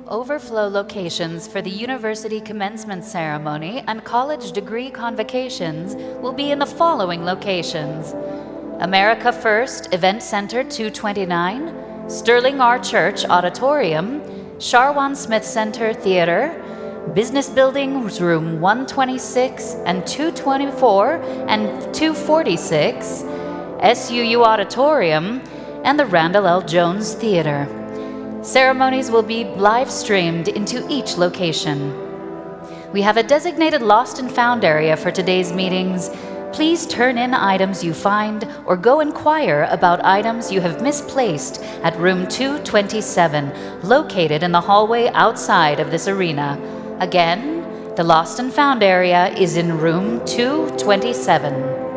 Overflow locations for the university commencement ceremony and college degree convocations will be in the following locations: America First Event Center 229, Sterling R. Church Auditorium, Sharwan Smith Center Theater, Business Buildings Room 126 and 224 and 246, SUU Auditorium, and the Randall L. Jones Theater. Ceremonies will be live streamed into each location. We have a designated lost and found area for today's meetings. Please turn in items you find or go inquire about items you have misplaced at room 227, located in the hallway outside of this arena. Again, the lost and found area is in room 227.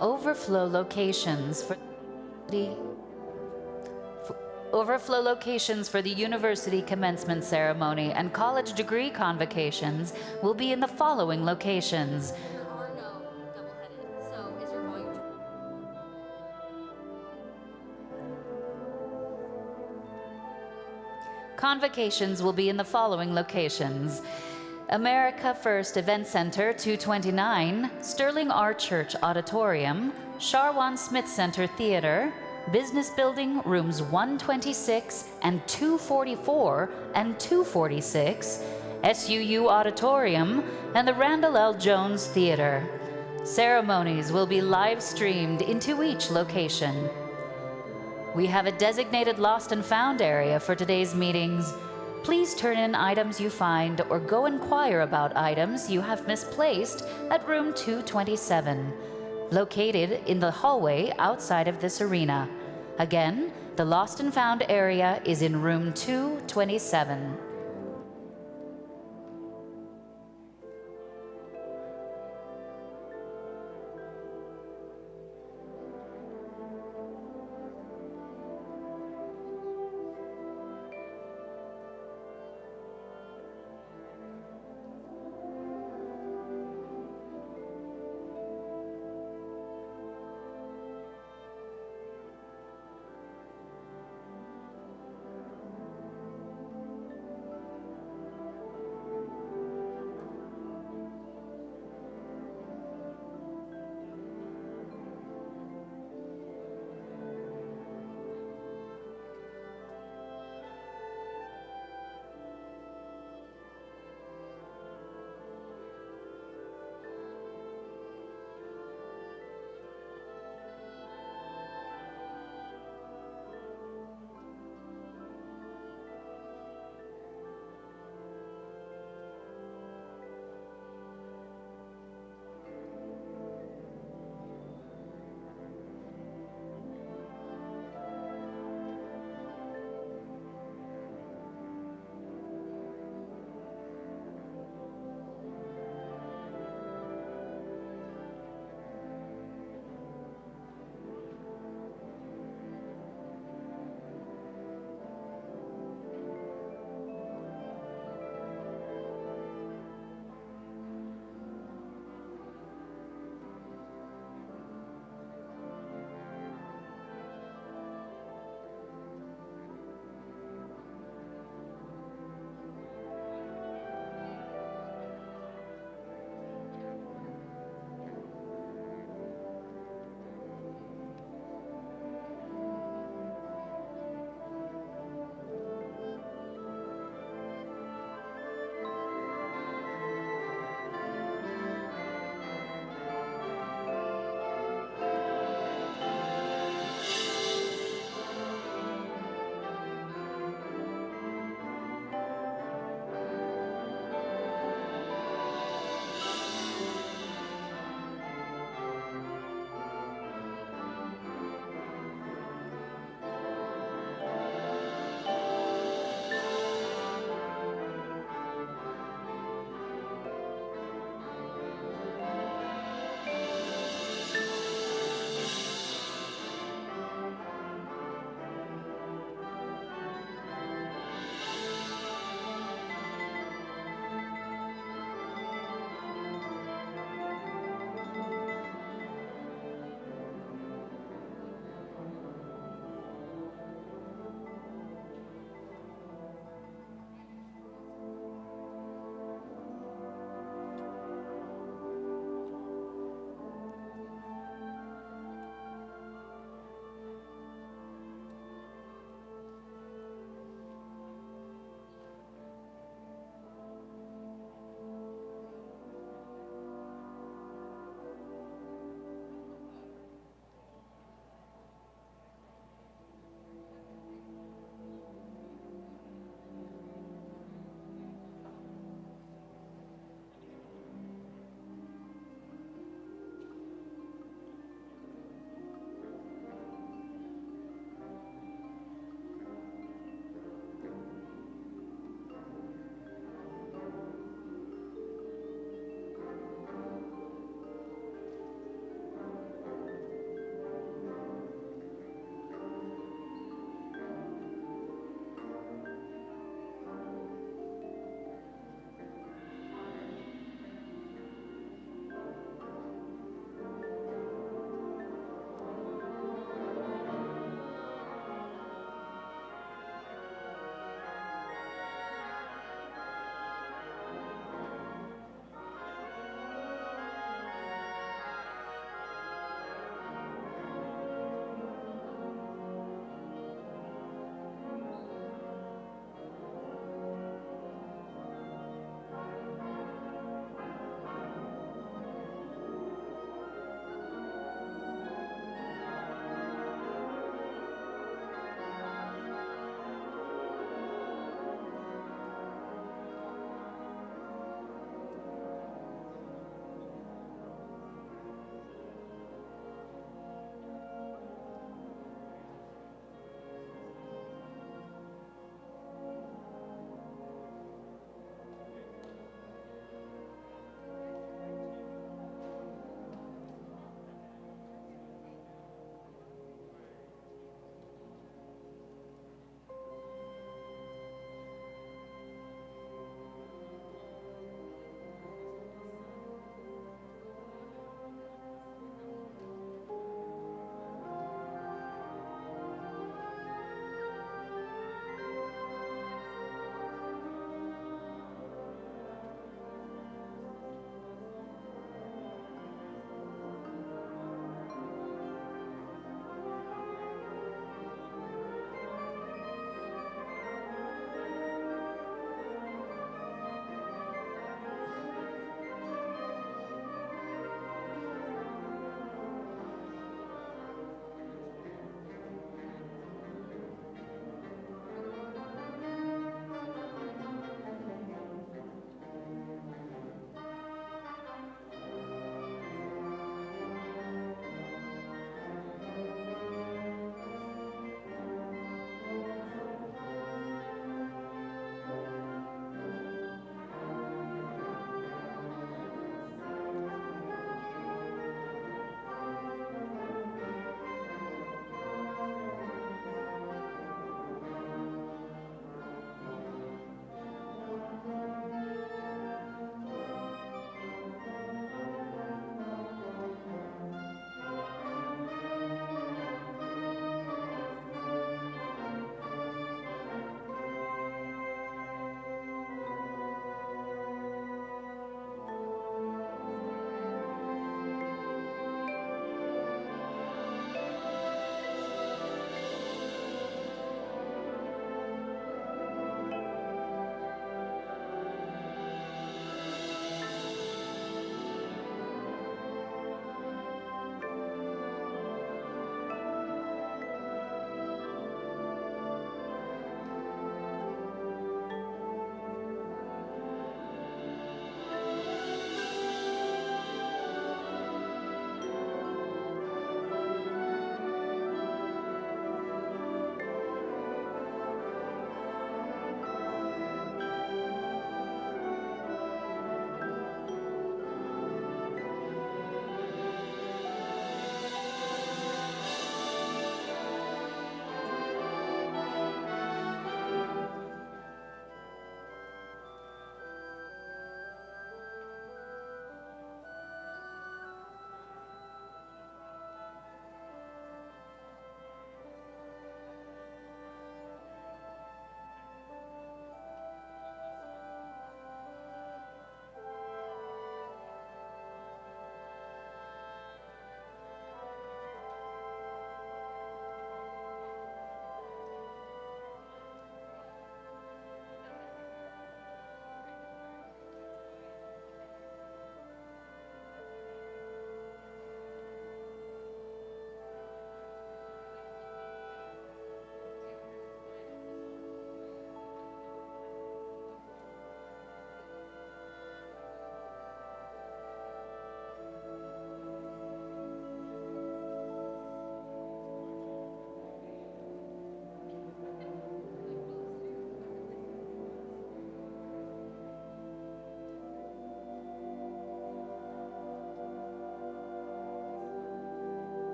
Overflow locations for the university commencement ceremony and college degree convocations will be in the following locations. There are no double-headed, so is your volume... Convocations will be in the following locations: America First Event Center, 229, Sterling R. Church Auditorium, Sharwan Smith Center Theater, Business Building, rooms 126 and 244 and 246, SUU Auditorium, and the Randall L. Jones Theater. Ceremonies will be live streamed into each location. We have a designated lost and found area for today's meetings. Please turn in items you find or go inquire about items you have misplaced at room 227, located in the hallway outside of this arena. Again, the lost and found area is in room 227.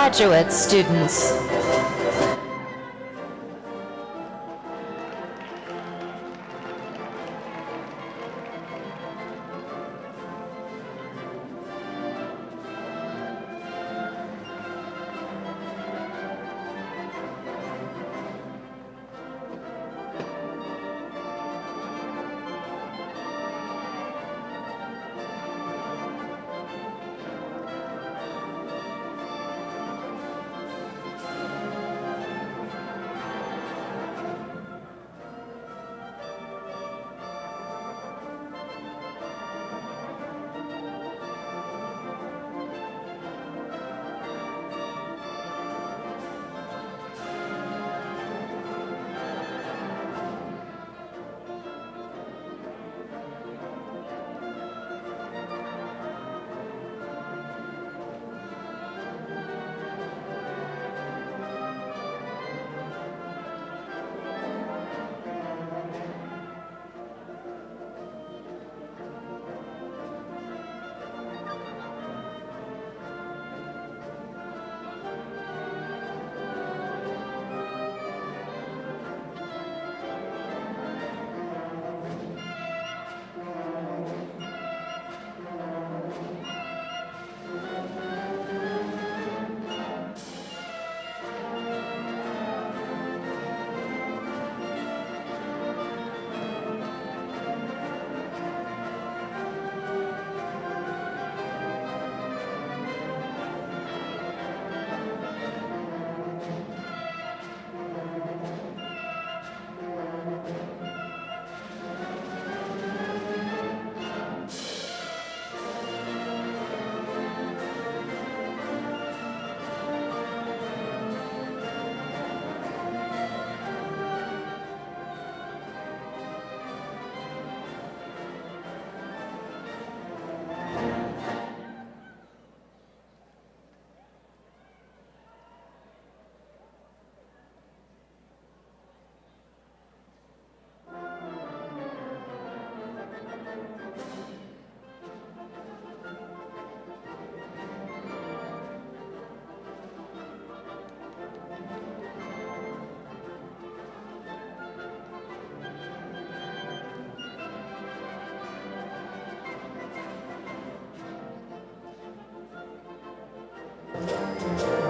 Graduate students.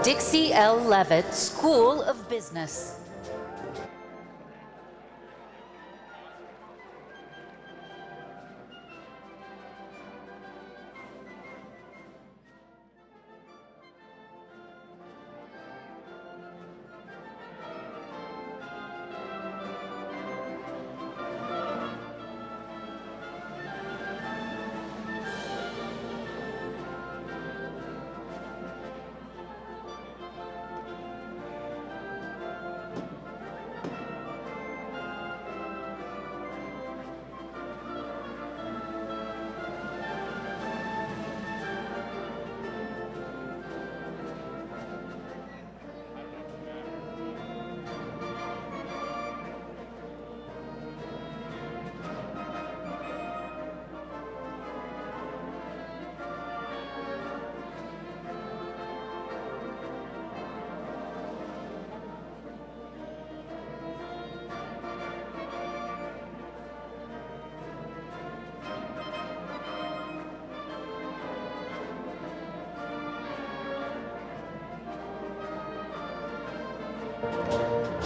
Dixie L. Levitt School of Business.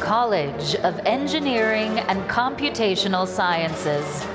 College of Engineering and Computational Sciences.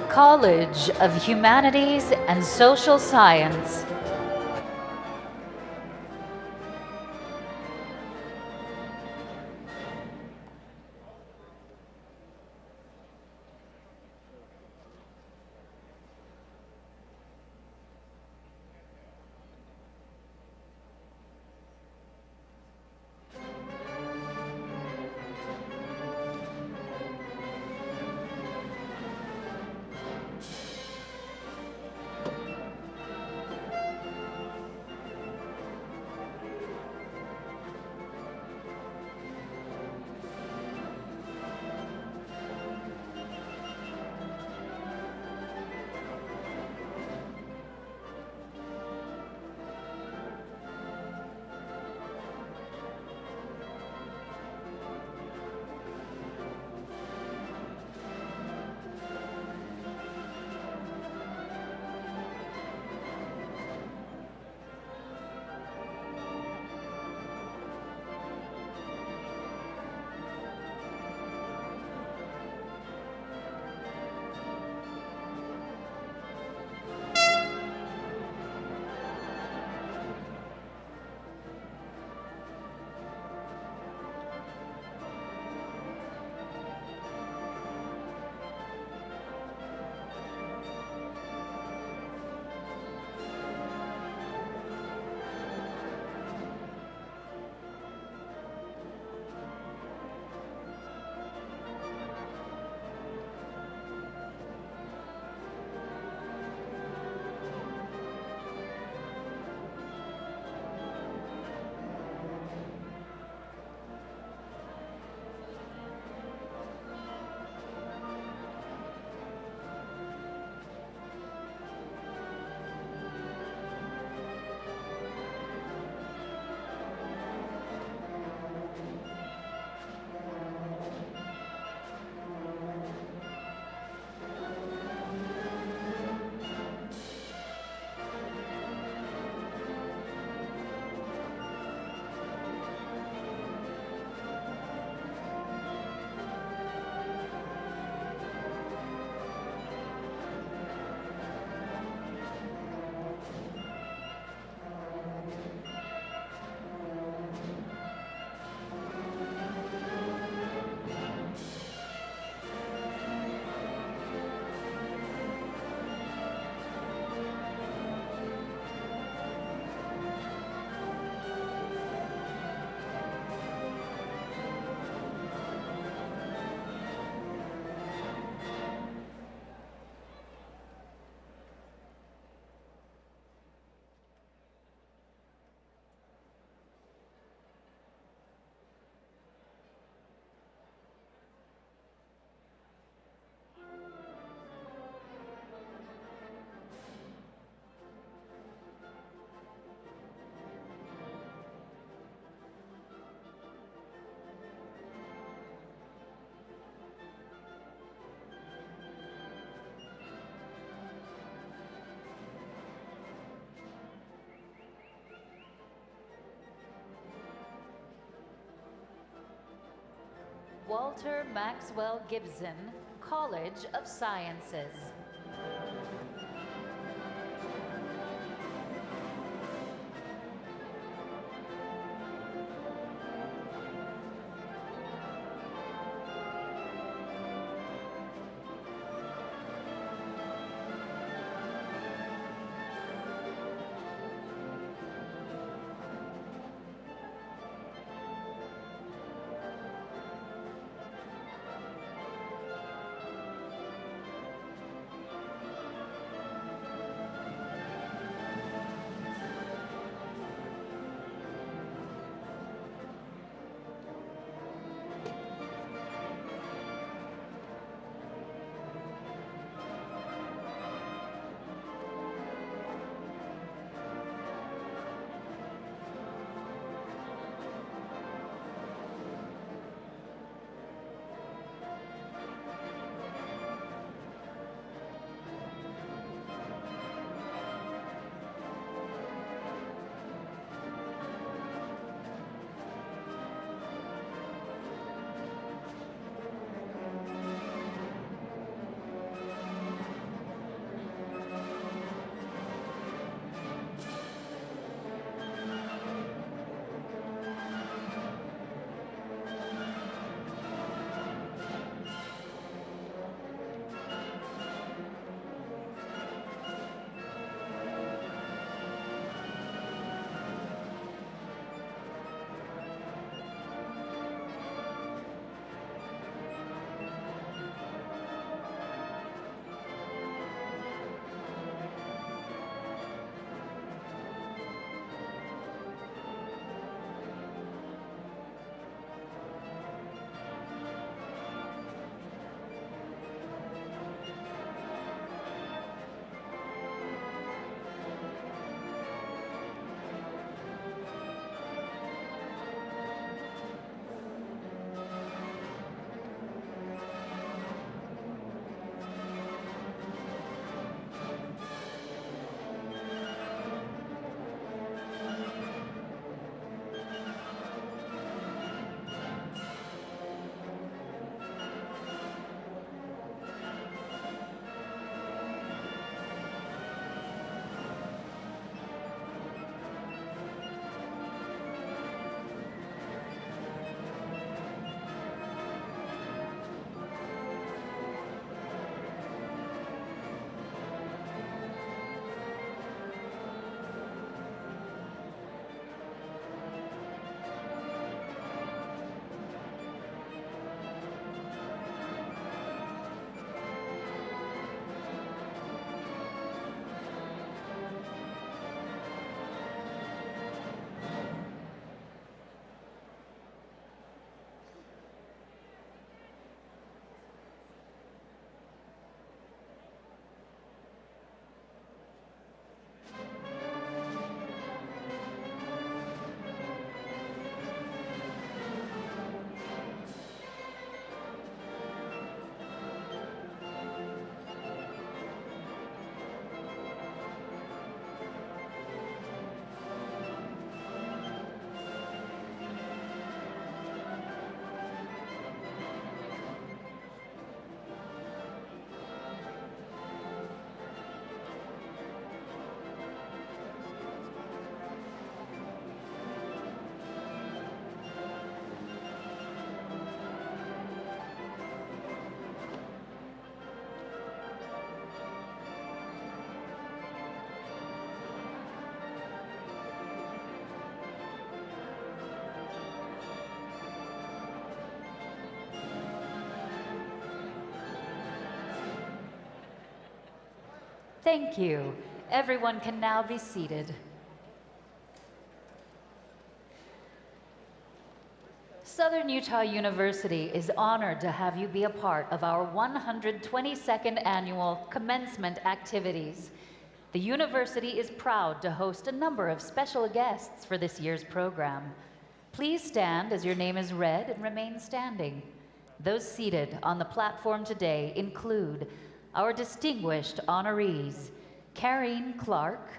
College of Humanities and Social Science. Walter Maxwell Gibson, College of Sciences. Thank you. Everyone can now be seated. Southern Utah University is honored to have you be a part of our 122nd annual commencement activities. The university is proud to host a number of special guests for this year's program. Please stand as your name is read and remain standing. Those seated on the platform today include our distinguished honorees, Karine Clark,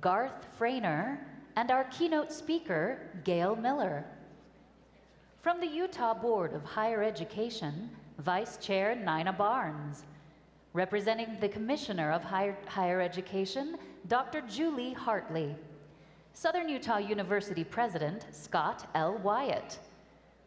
Garth Frainer, and our keynote speaker, Gail Miller. From the Utah Board of Higher Education, Vice Chair Nina Barnes. Representing the Commissioner of Higher Education, Dr. Julie Hartley. Southern Utah University President, Scott L. Wyatt.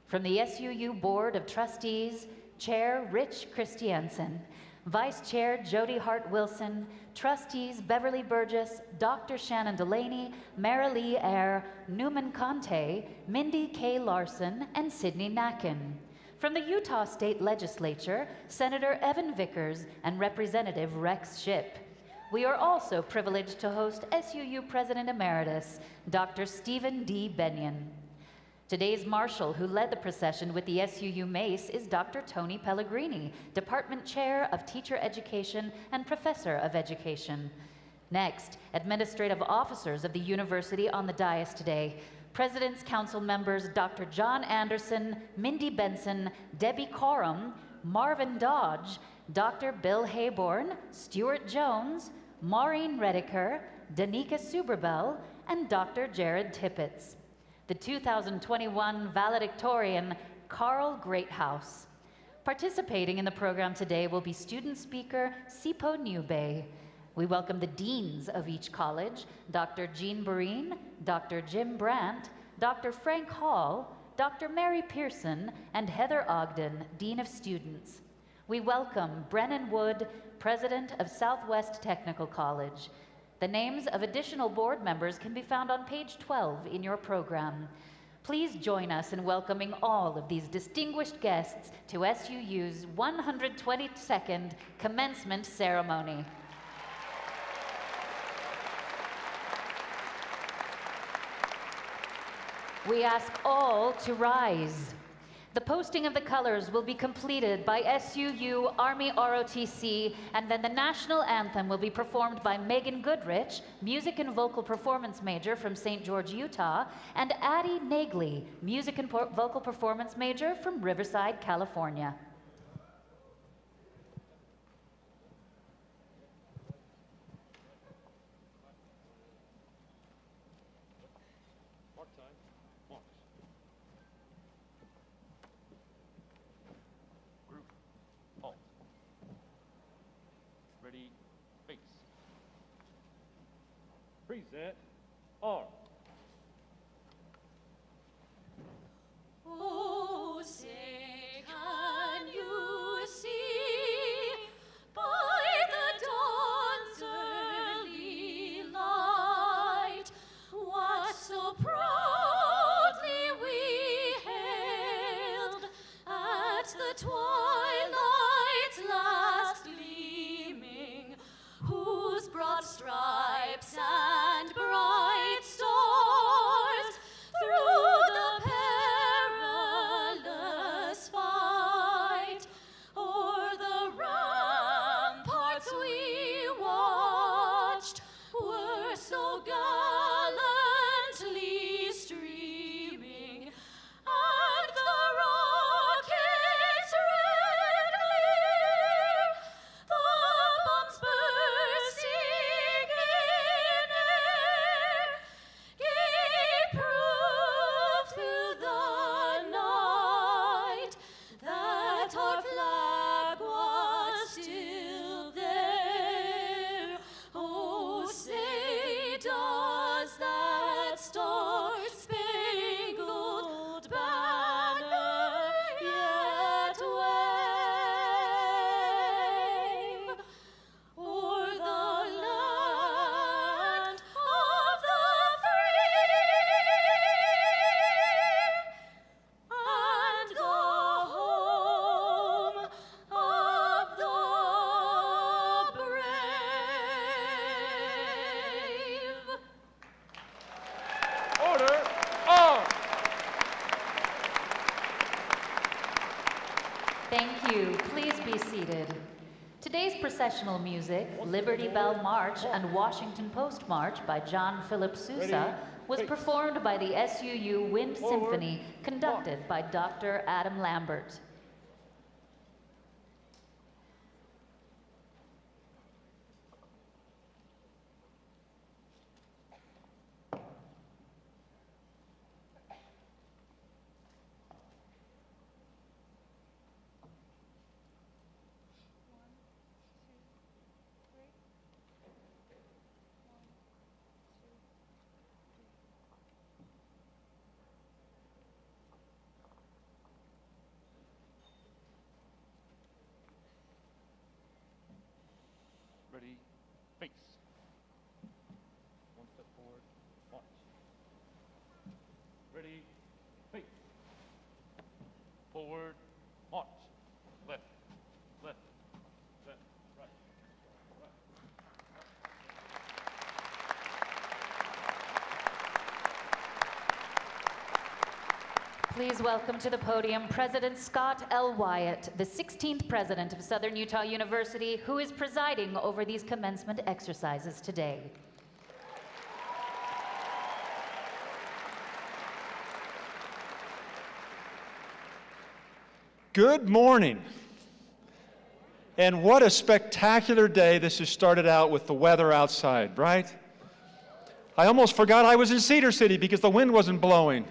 From the SUU Board of Trustees, Chair Rich Christiansen, Vice Chair Jody Hart Wilson, Trustees Beverly Burgess, Dr. Shannon Delaney, Marilee Eyre, Newman Conte, Mindy K. Larson, and Sydney Nacken. From the Utah State Legislature, Senator Evan Vickers and Representative Rex Shipp. We are also privileged to host SUU President Emeritus, Dr. Stephen D. Benyon. Today's marshal who led the procession with the SUU Mace is Dr. Tony Pellegrini, Department Chair of Teacher Education and Professor of Education. Next, administrative officers of the university on the dais today. President's Council members Dr. John Anderson, Mindy Benson, Debbie Coram, Marvin Dodge, Dr. Bill Hayborn, Stuart Jones, Maureen Rediker, Danica Suberbell, and Dr. Jared Tippett. The 2021 valedictorian, Carl Greathouse. Participating in the program today will be student speaker Sipho Newbay. We welcome the deans of each college, Dr. Jean Boreen, Dr. Jim Brandt, Dr. Frank Hall, Dr. Mary Pearson, and Heather Ogden, Dean of Students. We welcome Brennan Wood, President of Southwest Technical College. The names of additional board members can be found on page 12 in your program. Please join us in welcoming all of these distinguished guests to SUU's 122nd commencement ceremony. We ask all to rise. The posting of the colors will be completed by SUU Army ROTC, and then the national anthem will be performed by Megan Goodrich, music and vocal performance major from St. George, Utah, and Addie Nagley, music and vocal performance major from Riverside, California. Present R. Oh, say, can you see by the dawn's early light what so proudly we hailed at the twilight's last gleaming, whose broad stripes and bright stars through the perilous fight o'er the ramparts we watched were so gallantly streaming, and the rockets red glare, the bombs bursting in air, gave proof through the night that our flag was still there. Oh, say does processional music, Liberty Bell March and Washington Post March by John Philip Sousa was performed by the SUU Wind Symphony, conducted by Dr. Adam Lambert. Ready, face. One step forward, march. Ready, face. Forward, march. Left, left, left, right, right. Please welcome to the podium President Scott L. Wyatt, the 16th President of Southern Utah University, who is presiding over these commencement exercises today. Good morning. And what a spectacular day this has started out with the weather outside, right? I almost forgot I was in Cedar City because the wind wasn't blowing.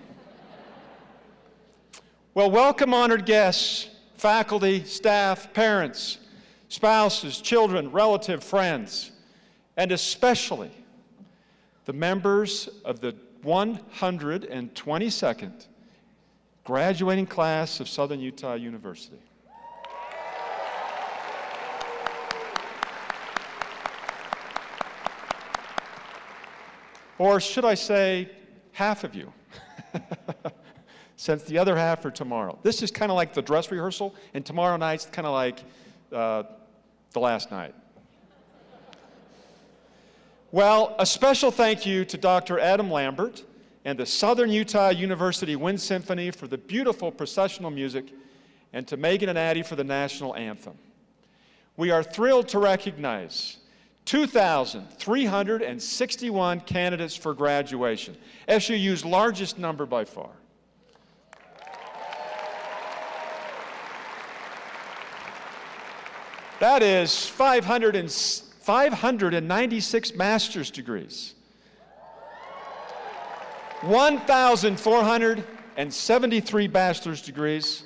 Well, welcome, honored guests, faculty, staff, parents, spouses, children, relative, friends, and especially the members of the 122nd graduating class of Southern Utah University. Or should I say, half of you, since the other half are tomorrow. This is kind of like the dress rehearsal, and tomorrow night's kind of like the last night. Well, a special thank you to Dr. Adam Lambert and the Southern Utah University Wind Symphony for the beautiful processional music, and to Megan and Addie for the national anthem. We are thrilled to recognize 2,361 candidates for graduation, SUU's largest number by far. That is 596 master's degrees, 1,473 bachelor's degrees,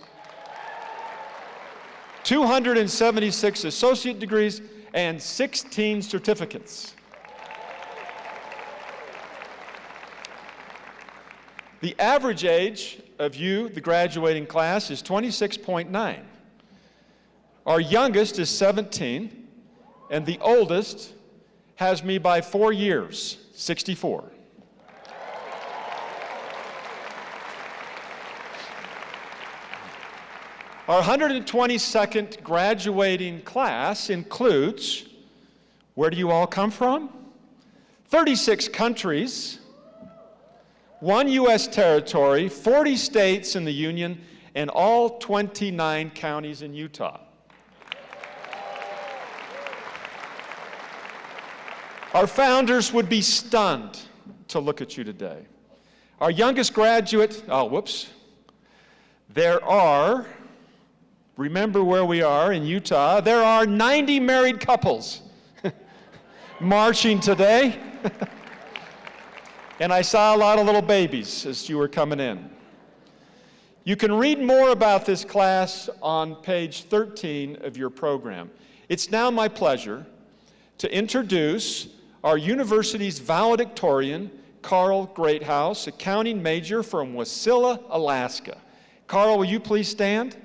276 associate degrees, and 16 certificates. The average age of you, the graduating class, is 26.9. Our youngest is 17, and the oldest has me by 4 years, 64. Our 122nd graduating class includes, where do you all come from? 36 countries, 1 U.S. territory, 40 states in the Union, and all 29 counties in Utah. Our founders would be stunned to look at you today. Our youngest graduate, there are, remember where we are in Utah, there are 90 married couples marching today. And I saw a lot of little babies as you were coming in. You can read more about this class on page 13 of your program. It's now my pleasure to introduce our university's valedictorian, Carl Greathouse, accounting major from Wasilla, Alaska. Carl, will you please stand?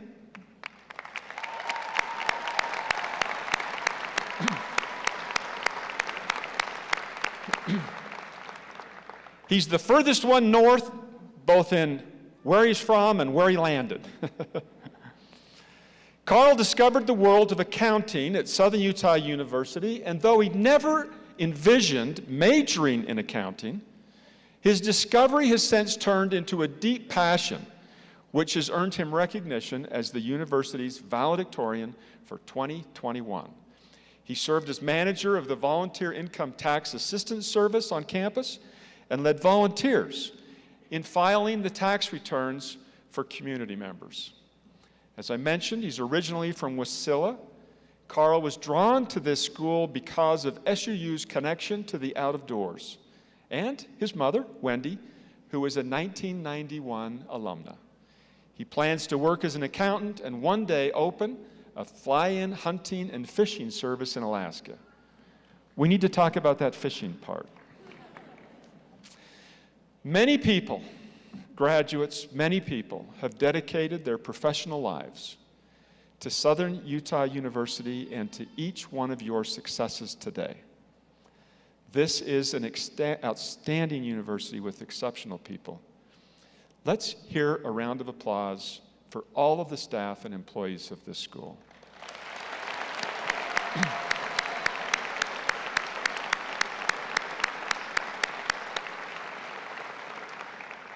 He's the furthest one north, both in where he's from and where he landed. Carl discovered the world of accounting at Southern Utah University, and though he never envisioned majoring in accounting, his discovery has since turned into a deep passion, which has earned him recognition as the university's valedictorian for 2021. He served as manager of the Volunteer Income Tax Assistance Service on campus and led volunteers in filing the tax returns for community members. As I mentioned, he's originally from Wasilla. Carl was drawn to this school because of SUU's connection to the out of doors, and his mother, Wendy, who was a 1991 alumna. He plans to work as an accountant and one day open a fly-in hunting and fishing service in Alaska. We need to talk about that fishing part. Many people, graduates, many people have dedicated their professional lives to Southern Utah University and to each one of your successes today. This is an outstanding university with exceptional people. Let's hear a round of applause for all of the staff and employees of this school.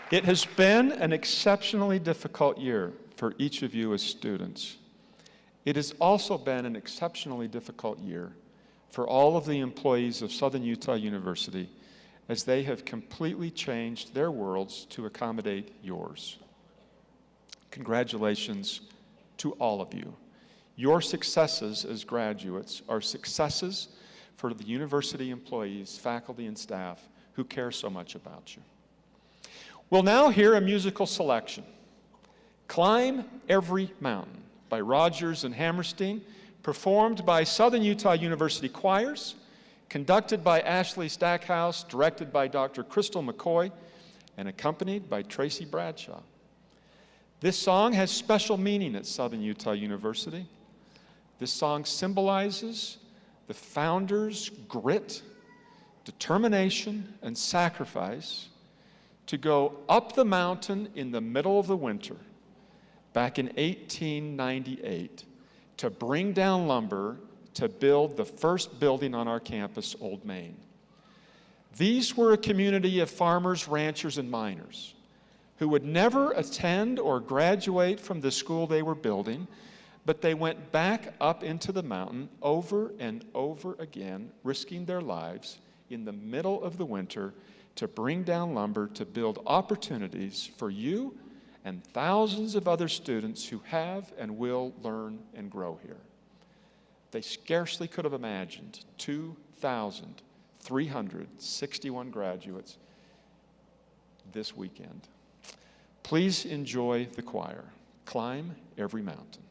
It has been an exceptionally difficult year for each of you as students. It has also been an exceptionally difficult year for all of the employees of Southern Utah University as they have completely changed their worlds to accommodate yours. Congratulations to all of you. Your successes as graduates are successes for the university employees, faculty, and staff who care so much about you. We'll now hear a musical selection. Climb Every Mountain by Rogers and Hammerstein, performed by Southern Utah University choirs, conducted by Ashley Stackhouse, directed by Dr. Crystal McCoy, and accompanied by Tracy Bradshaw. This song has special meaning at Southern Utah University. This song symbolizes the founders' grit, determination, and sacrifice to go up the mountain in the middle of the winter back in 1898 to bring down lumber to build the first building on our campus, Old Main. These were a community of farmers, ranchers, and miners who would never attend or graduate from the school they were building, but they went back up into the mountain over and over again, risking their lives in the middle of the winter to bring down lumber to build opportunities for you and thousands of other students who have and will learn and grow here. They scarcely could have imagined 2,361 graduates this weekend. Please enjoy the choir. Climb Every Mountain.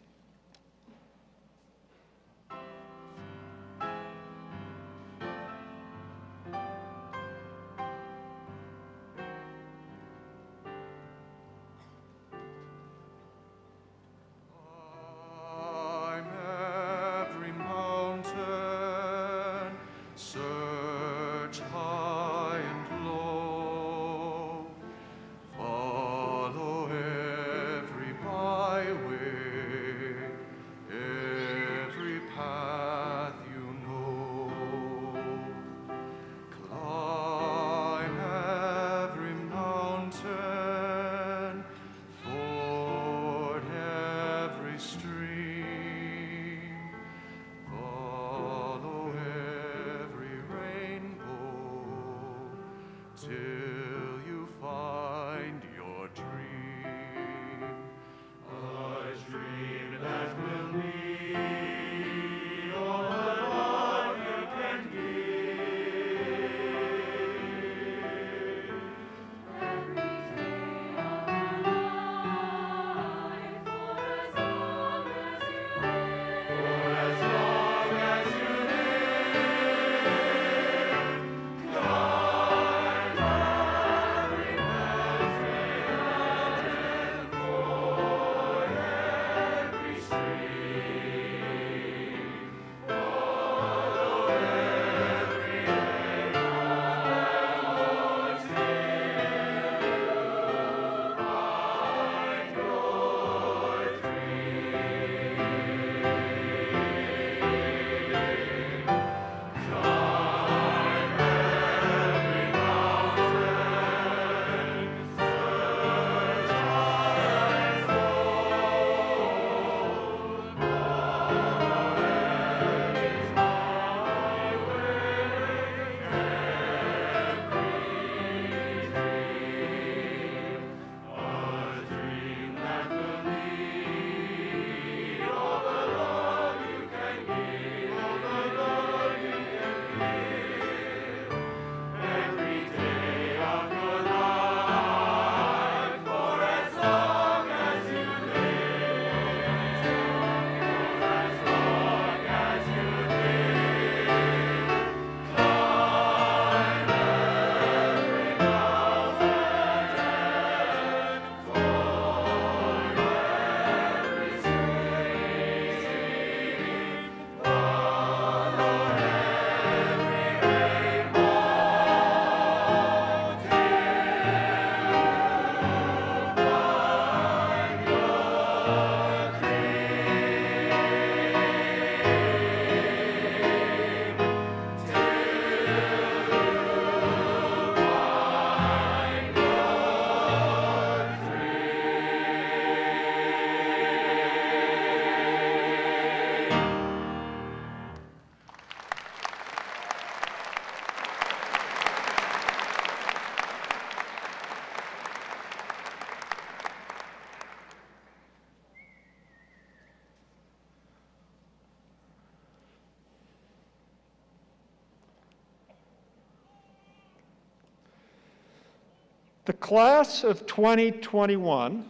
The class of 2021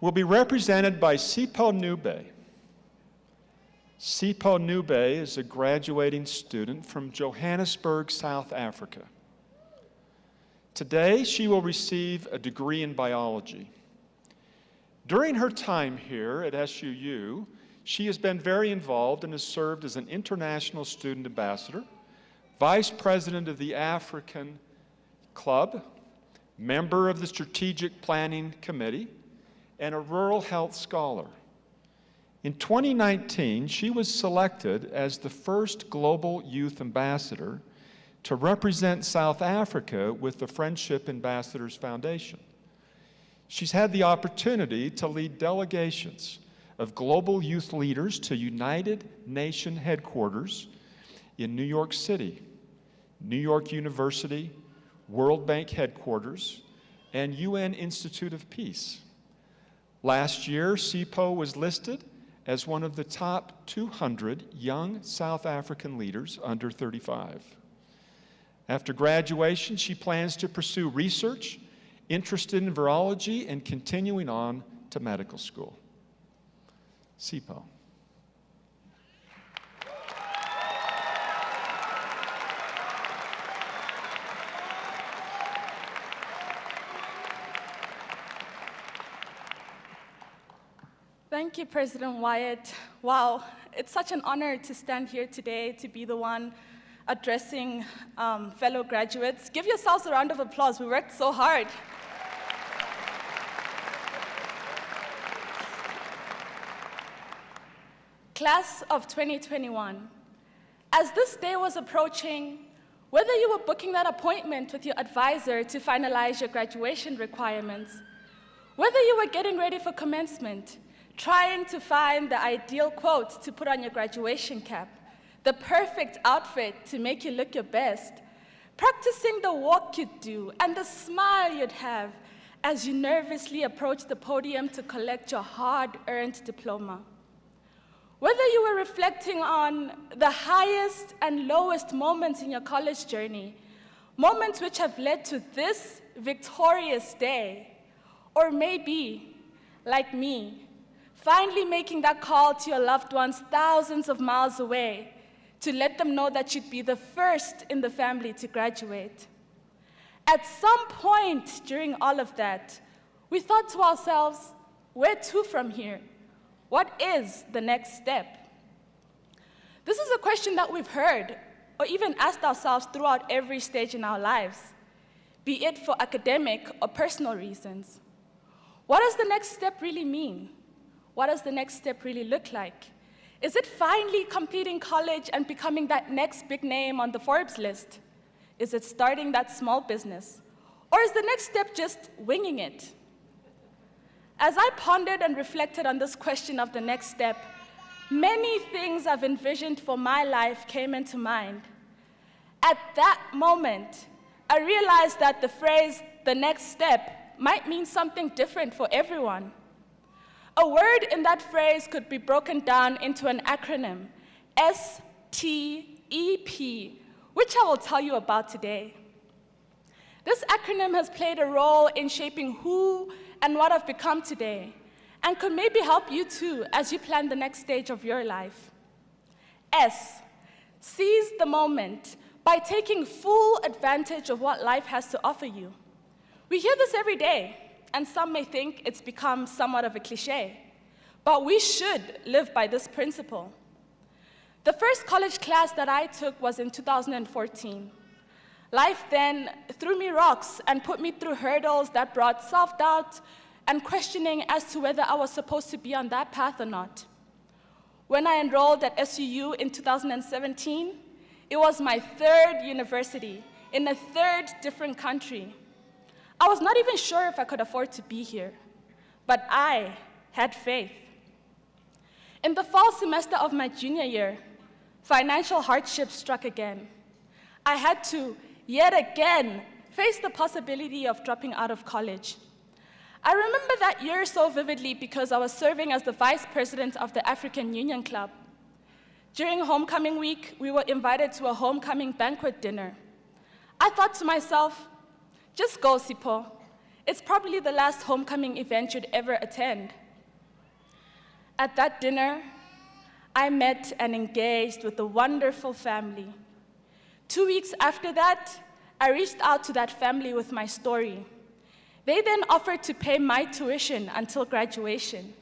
will be represented by Sipho Ncube. Sipho Ncube is a graduating student from Johannesburg, South Africa. Today, she will receive a degree in biology. During her time here at SUU, she has been very involved and has served as an international student ambassador, vice president of the African Club, member of the Strategic Planning Committee, and a rural health scholar. In 2019, she was selected as the first global youth ambassador to represent South Africa with the Friendship Ambassadors Foundation. She's had the opportunity to lead delegations of global youth leaders to United Nations headquarters in New York City, New York University, World Bank headquarters, and UN Institute of Peace. Last year, Sipho was listed as one of the top 200 young South African leaders under 35. After graduation, she plans to pursue research, interested in virology, and continuing on to medical school. Sipho. Thank you, President Wyatt. Wow, it's such an honor to stand here today to be the one addressing fellow graduates. Give yourselves a round of applause. We worked so hard. Class of 2021, as this day was approaching, whether you were booking that appointment with your advisor to finalize your graduation requirements, whether you were getting ready for commencement, trying to find the ideal quote to put on your graduation cap, the perfect outfit to make you look your best, practicing the walk you'd do and the smile you'd have as you nervously approach the podium to collect your hard-earned diploma. Whether you were reflecting on the highest and lowest moments in your college journey, moments which have led to this victorious day, or maybe, like me, finally making that call to your loved ones thousands of miles away to let them know that you'd be the first in the family to graduate. At some point during all of that, we thought to ourselves, where to from here? What is the next step? This is a question that we've heard or even asked ourselves throughout every stage in our lives, be it for academic or personal reasons. What does the next step really mean? What does the next step really look like? Is it finally completing college and becoming that next big name on the Forbes list? Is it starting that small business? Or is the next step just winging it? As I pondered and reflected on this question of the next step, many things I've envisioned for my life came into mind. At that moment, I realized that the phrase, the next step, might mean something different for everyone. A word in that phrase could be broken down into an acronym, STEP, which I will tell you about today. This acronym has played a role in shaping who and what I've become today, and could maybe help you too as you plan the next stage of your life. S, seize the moment by taking full advantage of what life has to offer you. We hear this every day, and some may think it's become somewhat of a cliche, but we should live by this principle. The first college class that I took was in 2014. Life then threw me rocks and put me through hurdles that brought self-doubt and questioning as to whether I was supposed to be on that path or not. When I enrolled at SUU in 2017, it was my third university in a third different country. I was not even sure if I could afford to be here, but I had faith. In the fall semester of my junior year, financial hardship struck again. I had to, yet again, face the possibility of dropping out of college. I remember that year so vividly because I was serving as the vice president of the African Union Club. During homecoming week, we were invited to a homecoming banquet dinner. I thought to myself, Just go, Sipho. It's probably the last homecoming event you'd ever attend. At that dinner, I met and engaged with a wonderful family. 2 weeks after that, I reached out to that family with my story. They then offered to pay my tuition until graduation.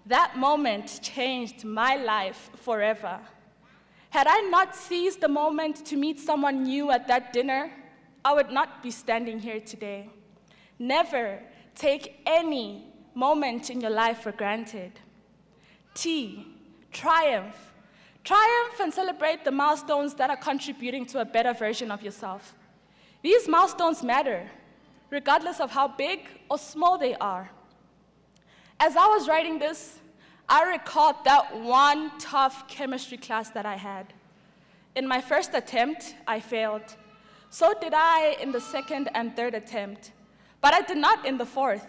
That moment changed my life forever. Had I not seized the moment to meet someone new at that dinner, I would not be standing here today. Never take any moment in your life for granted. T, triumph. Triumph and celebrate the milestones that are contributing to a better version of yourself. These milestones matter, regardless of how big or small they are. As I was writing this, I recalled that one tough chemistry class that I had. In my first attempt, I failed. So did I in the second and third attempt, but I did not in the fourth.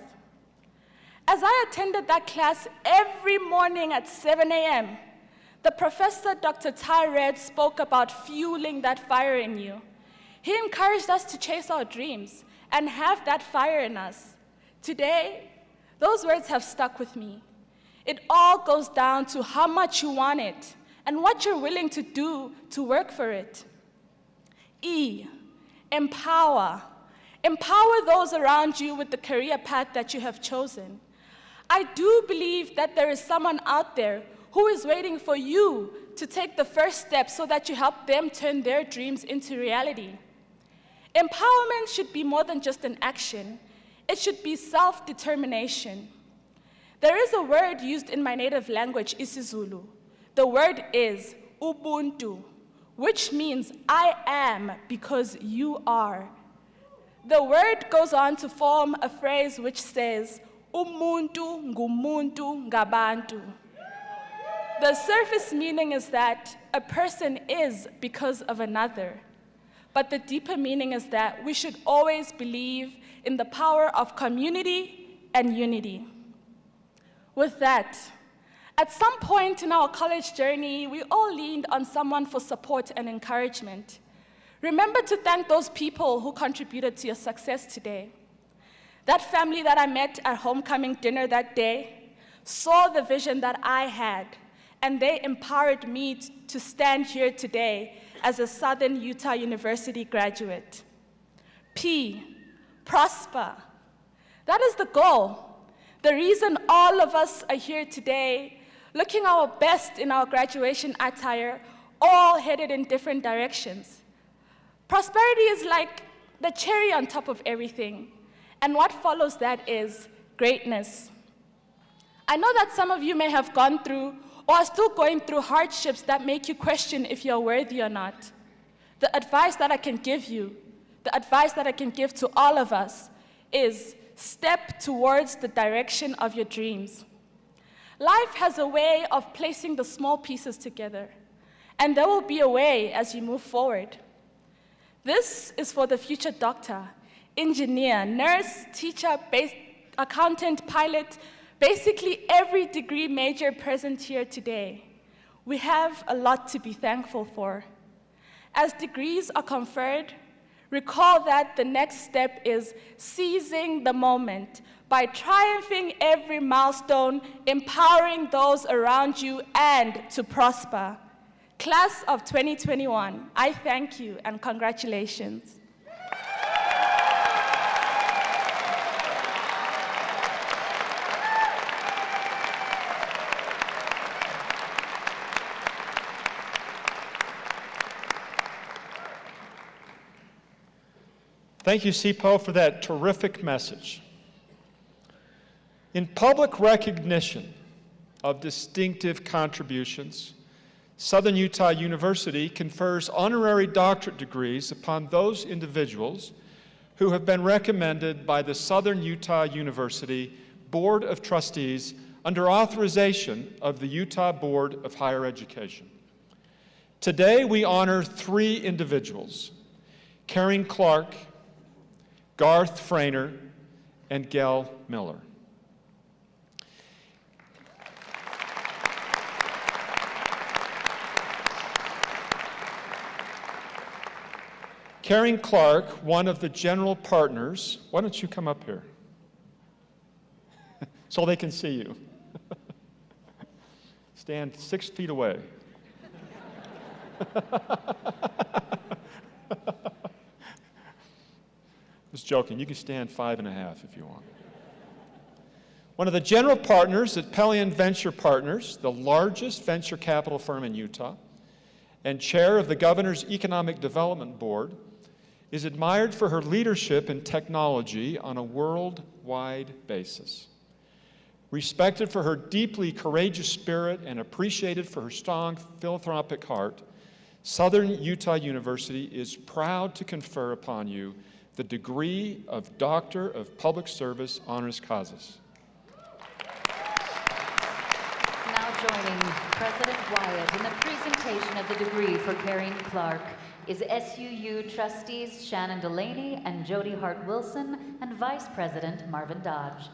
As I attended that class every morning at 7 a.m., the professor, Dr. Ty Red, spoke about fueling that fire in you. He encouraged us to chase our dreams and have that fire in us. Today, those words have stuck with me. It all goes down to how much you want it and what you're willing to do to work for it. E, empower. Empower those around you with the career path that you have chosen. I do believe that there is someone out there who is waiting for you to take the first step so that you help them turn their dreams into reality. Empowerment should be more than just an action. It should be self-determination. There is a word used in my native language, isiZulu. The word is ubuntu, which means I am because you are. The word goes on to form a phrase which says, umuntu ngumuntu ngabantu. The surface meaning is that a person is because of another. But the deeper meaning is that we should always believe in the power of community and unity. With that, at some point in our college journey, we all leaned on someone for support and encouragement. Remember to thank those people who contributed to your success today. That family that I met at homecoming dinner that day saw the vision that I had, and they empowered me to stand here today as a Southern Utah University graduate. P, prosper. That is the goal. The reason all of us are here today, looking our best in our graduation attire, all headed in different directions. Prosperity is like the cherry on top of everything, and what follows that is greatness. I know that some of you may have gone through or are still going through hardships that make you question if you're worthy or not. The advice that I can give you, the advice that I can give to all of us is step towards the direction of your dreams. Life has a way of placing the small pieces together, and there will be a way as you move forward. This is for the future doctor, engineer, nurse, teacher, accountant, pilot, basically every degree major present here today. We have a lot to be thankful for. As degrees are conferred, recall that the next step is seizing the moment by triumphing every milestone, empowering those around you, and to prosper. Class of 2021, I thank you and congratulations. Thank you, Sipho, for that terrific message. In public recognition of distinctive contributions, Southern Utah University confers honorary doctorate degrees upon those individuals who have been recommended by the Southern Utah University Board of Trustees under authorization of the Utah Board of Higher Education. Today, we honor 3 individuals, Karen Clark, Garth Frainer, and Gail Miller. Karen Clark, one of the general partners, why don't you come up here so they can see you. Stand 6 feet away. Just joking, you can stand 5.5 if you want. One of the general partners at Pellion Venture Partners, the largest venture capital firm in Utah, and chair of the Governor's Economic Development Board, is admired for her leadership in technology on a worldwide basis. Respected for her deeply courageous spirit and appreciated for her strong philanthropic heart, Southern Utah University is proud to confer upon you the degree of Doctor of Public Service honoris causa. Now joining President Wyatt in the presentation of the degree for Karen Clark is SUU trustees Shannon Delaney and Jody Hart-Wilson and Vice President Marvin Dodge.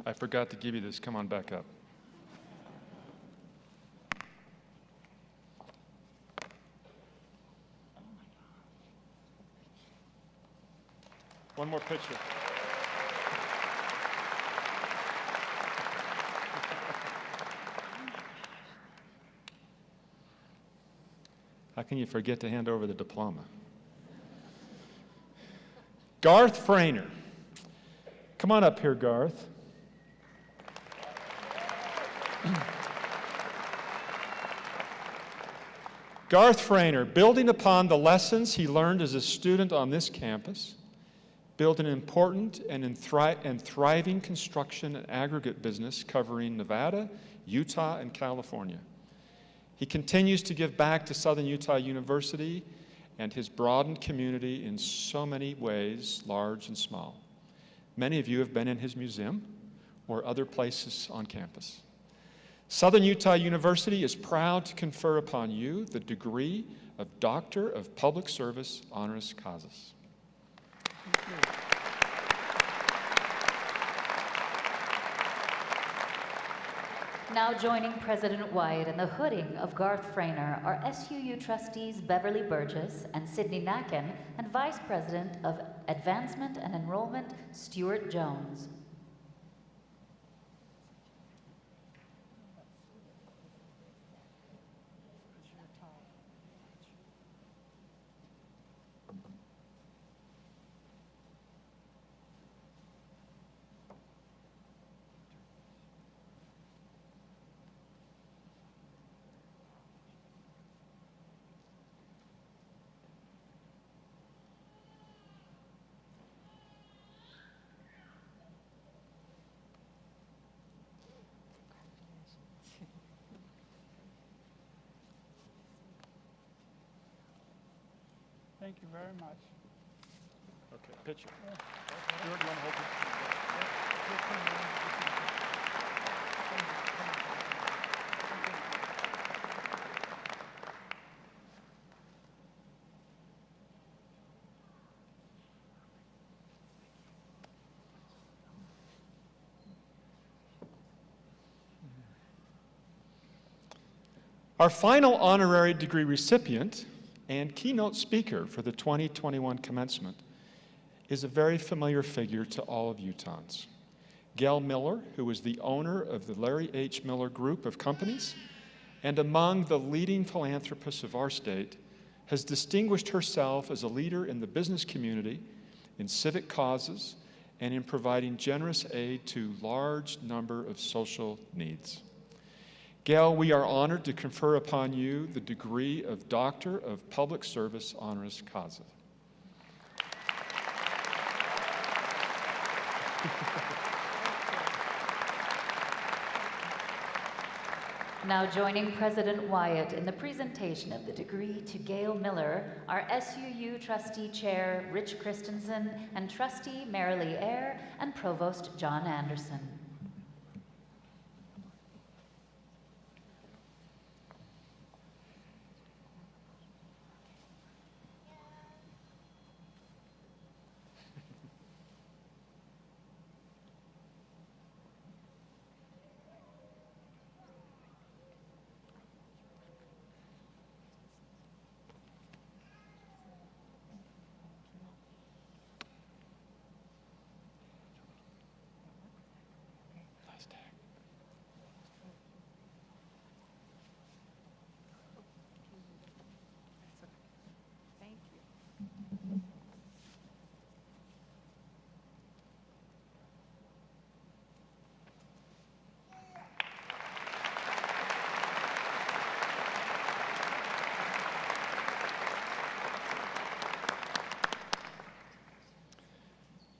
I forgot to give you this. Come on back up. One more picture. How can you forget to hand over the diploma? Garth Frainer. Come on up here, Garth. Garth Frainer, building upon the lessons he learned as a student on this campus, built an important and thriving construction and aggregate business covering Nevada, Utah, and California. He continues to give back to Southern Utah University and his broadened community in so many ways, large and small. Many of you have been in his museum or other places on campus. Southern Utah University is proud to confer upon you the degree of Doctor of Public Service honoris causa. Now joining President Wyatt in the hooding of Garth Frainer are SUU trustees Beverly Burgess and Sydney Nacken and Vice President of Advancement and Enrollment Stuart Jones. Thank you very much. Okay, picture. Stuart, you want to hold Our final honorary degree recipient and keynote speaker for the 2021 commencement is a very familiar figure to all of Utahns. Gail Miller, who is the owner of the Larry H. Miller Group of companies, and among the leading philanthropists of our state, has distinguished herself as a leader in the business community, in civic causes, and in providing generous aid to large number of social needs. Gail, we are honored to confer upon you the degree of Doctor of Public Service honoris causa. Now joining President Wyatt in the presentation of the degree to Gail Miller, our SUU Trustee Chair Rich Christensen and Trustee Marilee Eyre and Provost John Anderson.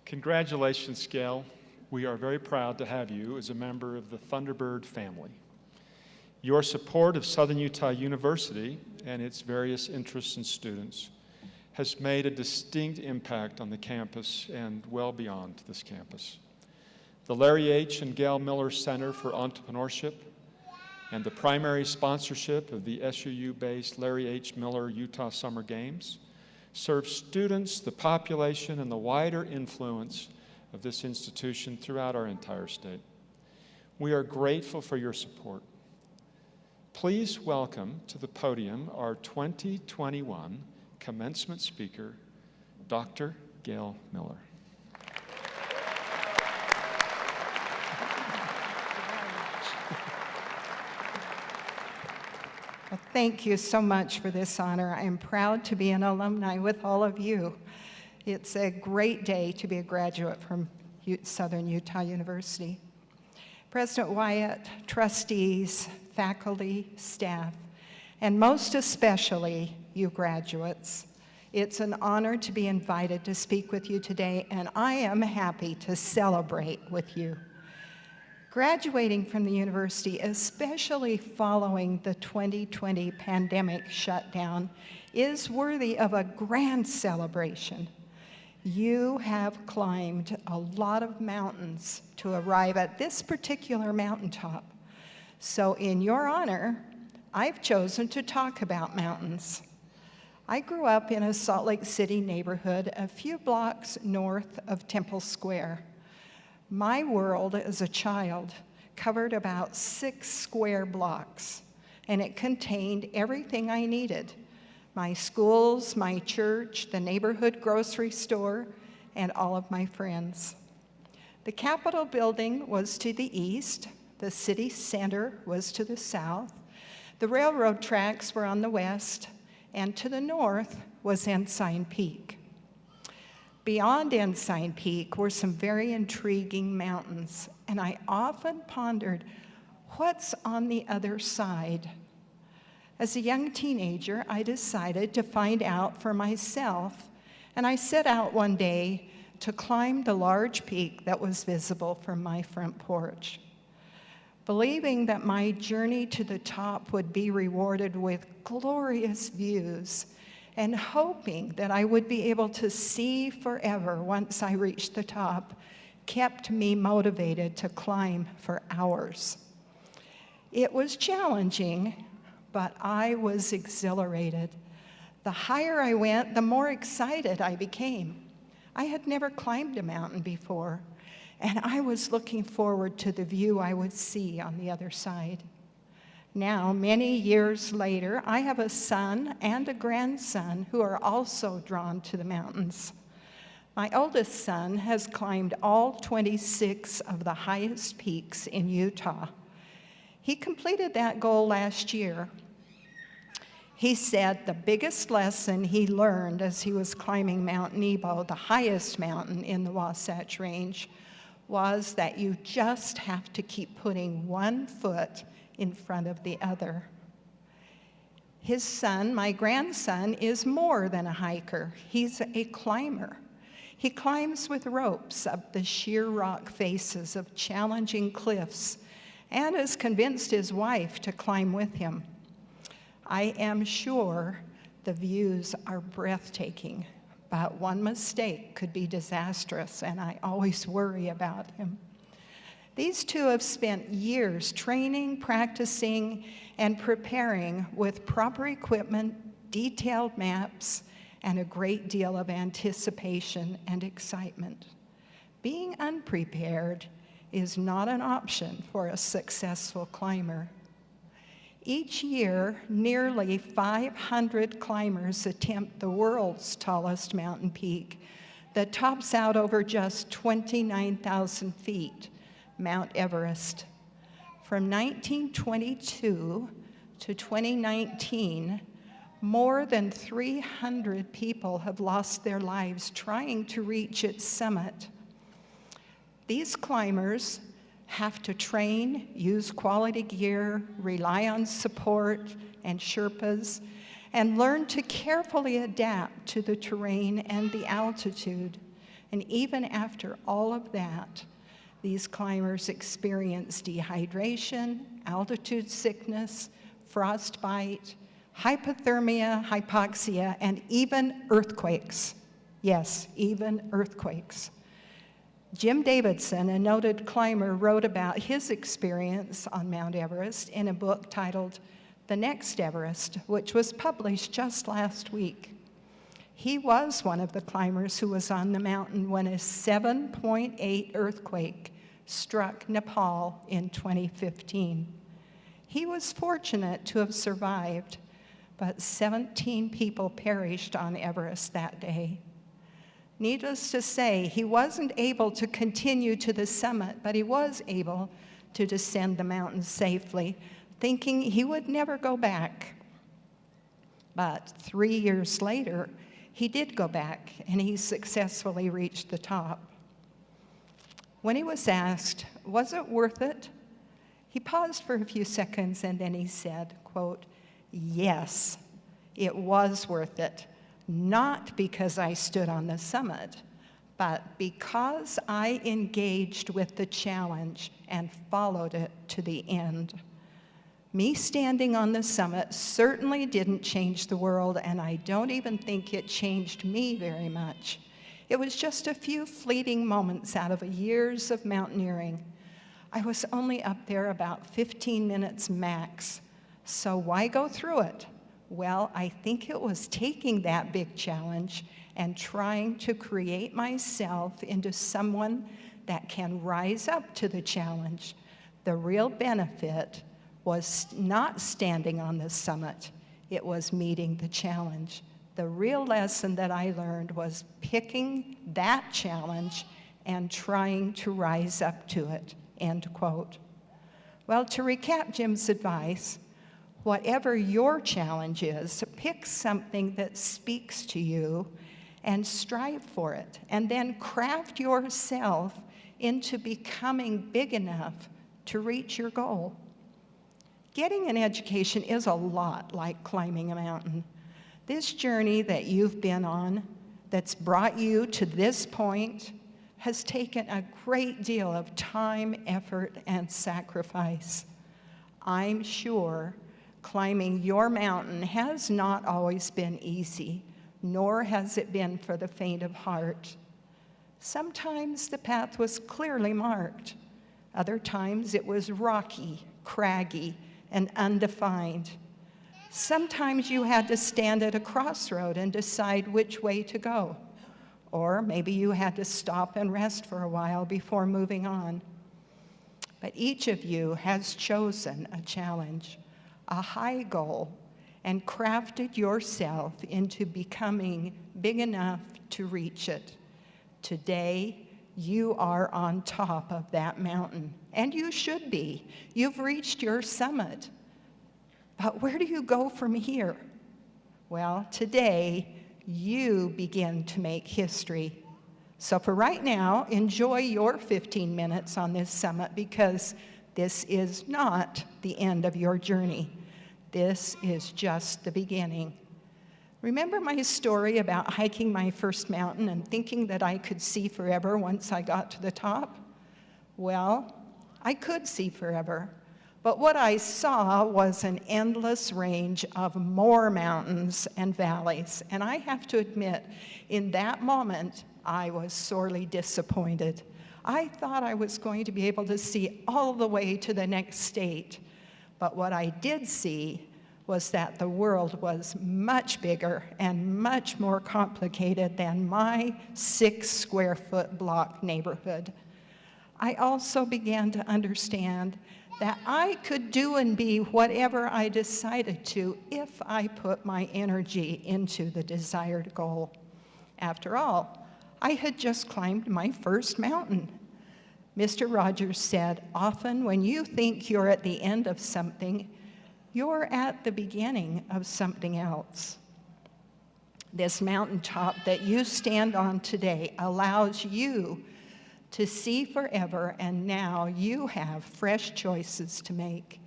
Congratulations, Gail. We are very proud to have you as a member of the Thunderbird family. Your support of Southern Utah University and its various interests and students has made a distinct impact on the campus and well beyond this campus. The Larry H. and Gail Miller Center for Entrepreneurship and the primary sponsorship of the SUU-based Larry H. Miller Utah Summer Games serve students, the population, and the wider influence of this institution throughout our entire state. We are grateful for your support. Please welcome to the podium our 2021 commencement speaker, Dr. Gail Miller. Well, thank you so much for this honor. I am proud to be an alumni with all of you. It's a great day to be a graduate from Southern Utah University. President Wyatt, trustees, faculty, staff, and most especially you graduates, it's an honor to be invited to speak with you today, and I am happy to celebrate with you. Graduating from the university, especially following the 2020 pandemic shutdown, is worthy of a grand celebration. You have climbed a lot of mountains to arrive at this particular mountaintop. So in your honor, I've chosen to talk about mountains. I grew up in a Salt Lake City neighborhood a few blocks north of Temple Square. My world as a child covered about 6 square blocks, and it contained everything I needed: my schools, my church, the neighborhood grocery store, and all of my friends. The Capitol building was to the east, the city center was to the south, the railroad tracks were on the west, and to the north was Ensign Peak. Beyond Ensign Peak were some very intriguing mountains, and I often pondered, what's on the other side? As a young teenager, I decided to find out for myself, and I set out one day to climb the large peak that was visible from my front porch. Believing that my journey to the top would be rewarded with glorious views, and hoping that I would be able to see forever once I reached the top, kept me motivated to climb for hours. It was challenging, but I was exhilarated. The higher I went, the more excited I became. I had never climbed a mountain before, and I was looking forward to the view I would see on the other side. Now, many years later, I have a son and a grandson who are also drawn to the mountains. My oldest son has climbed all 26 of the highest peaks in Utah. He completed that goal last year. He said the biggest lesson he learned as he was climbing Mount Nebo, the highest mountain in the Wasatch Range, was that you just have to keep putting one foot in front of the other. His son, my grandson, is more than a hiker. He's a climber. He climbs with ropes up the sheer rock faces of challenging cliffs and has convinced his wife to climb with him. I am sure the views are breathtaking, but one mistake could be disastrous, and I always worry about him. These two have spent years training, practicing, and preparing with proper equipment, detailed maps, and a great deal of anticipation and excitement. Being unprepared is not an option for a successful climber. Each year, nearly 500 climbers attempt the world's tallest mountain peak that tops out over just 29,000 feet, Mount Everest. From 1922 to 2019, more than 300 people have lost their lives trying to reach its summit. These climbers have to train, use quality gear, rely on support and Sherpas, and learn to carefully adapt to the terrain and the altitude. And even after all of that, these climbers experience dehydration, altitude sickness, frostbite, hypothermia, hypoxia, and even earthquakes. Yes, even earthquakes. Jim Davidson, a noted climber, wrote about his experience on Mount Everest in a book titled The Next Everest, which was published just last week. He was one of the climbers who was on the mountain when a 7.8 earthquake struck Nepal in 2015. He was fortunate to have survived, but 17 people perished on Everest that day. Needless to say, he wasn't able to continue to the summit, but he was able to descend the mountain safely, thinking he would never go back. But 3 years later, he did go back, and he successfully reached the top. When he was asked, was it worth it? He paused for a few seconds, and then he said, quote, "Yes, it was worth it. Not because I stood on the summit, but because I engaged with the challenge and followed it to the end. Me standing on the summit certainly didn't change the world, and I don't even think it changed me very much. It was just a few fleeting moments out of years of mountaineering. I was only up there about 15 minutes max, so why go through it? Well, I think it was taking that big challenge and trying to create myself into someone that can rise up to the challenge. The real benefit was not standing on the summit. It was meeting the challenge. The real lesson that I learned was picking that challenge and trying to rise up to it," end quote. Well, to recap Jim's advice, whatever your challenge is, pick something that speaks to you and strive for it, and then craft yourself into becoming big enough to reach your goal. Getting an education is a lot like climbing a mountain. This journey that you've been on, that's brought you to this point, has taken a great deal of time, effort, and sacrifice. I'm sure climbing your mountain has not always been easy, nor has it been for the faint of heart. Sometimes the path was clearly marked. Other times it was rocky, craggy, and undefined. Sometimes you had to stand at a crossroad and decide which way to go. Or maybe you had to stop and rest for a while before moving on. But each of you has chosen a challenge, a high goal, and crafted yourself into becoming big enough to reach it. Today, you are on top of that mountain. and you should be. You've reached your summit. But where do you go from here? Well, today, you begin to make history. So for right now, enjoy your 15 minutes on this summit, because this is not the end of your journey. This is just the beginning. Remember my story about hiking my first mountain and thinking that I could see forever once I got to the top? Well, I could see forever, but what I saw was an endless range of more mountains and valleys, and I have to admit, in that moment, I was sorely disappointed. I thought I was going to be able to see all the way to the next state, but what I did see was that the world was much bigger and much more complicated than my 6-square-foot block neighborhood. I also began to understand that I could do and be whatever I decided to if I put my energy into the desired goal. After all, I had just climbed my first mountain. Mr. Rogers said, often when you think you're at the end of something, you're at the beginning of something else. This mountaintop that you stand on today allows you to see forever, and now you have fresh choices to make.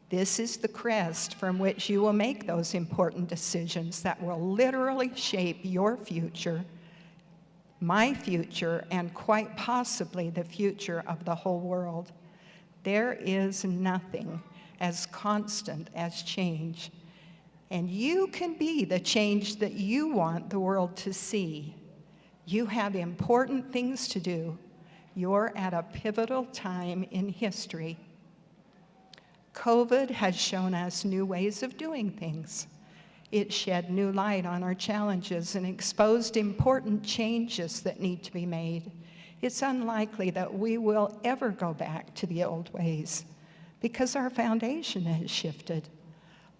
This is the crest from which you will make those important decisions that will literally shape your future, my future, and quite possibly the future of the whole world. There is nothing as constant as change, and you can be the change that you want the world to see. You have important things to do. You're at a pivotal time in history. COVID has shown us new ways of doing things. It shed new light on our challenges and exposed important changes that need to be made. It's unlikely that we will ever go back to the old ways, because our foundation has shifted.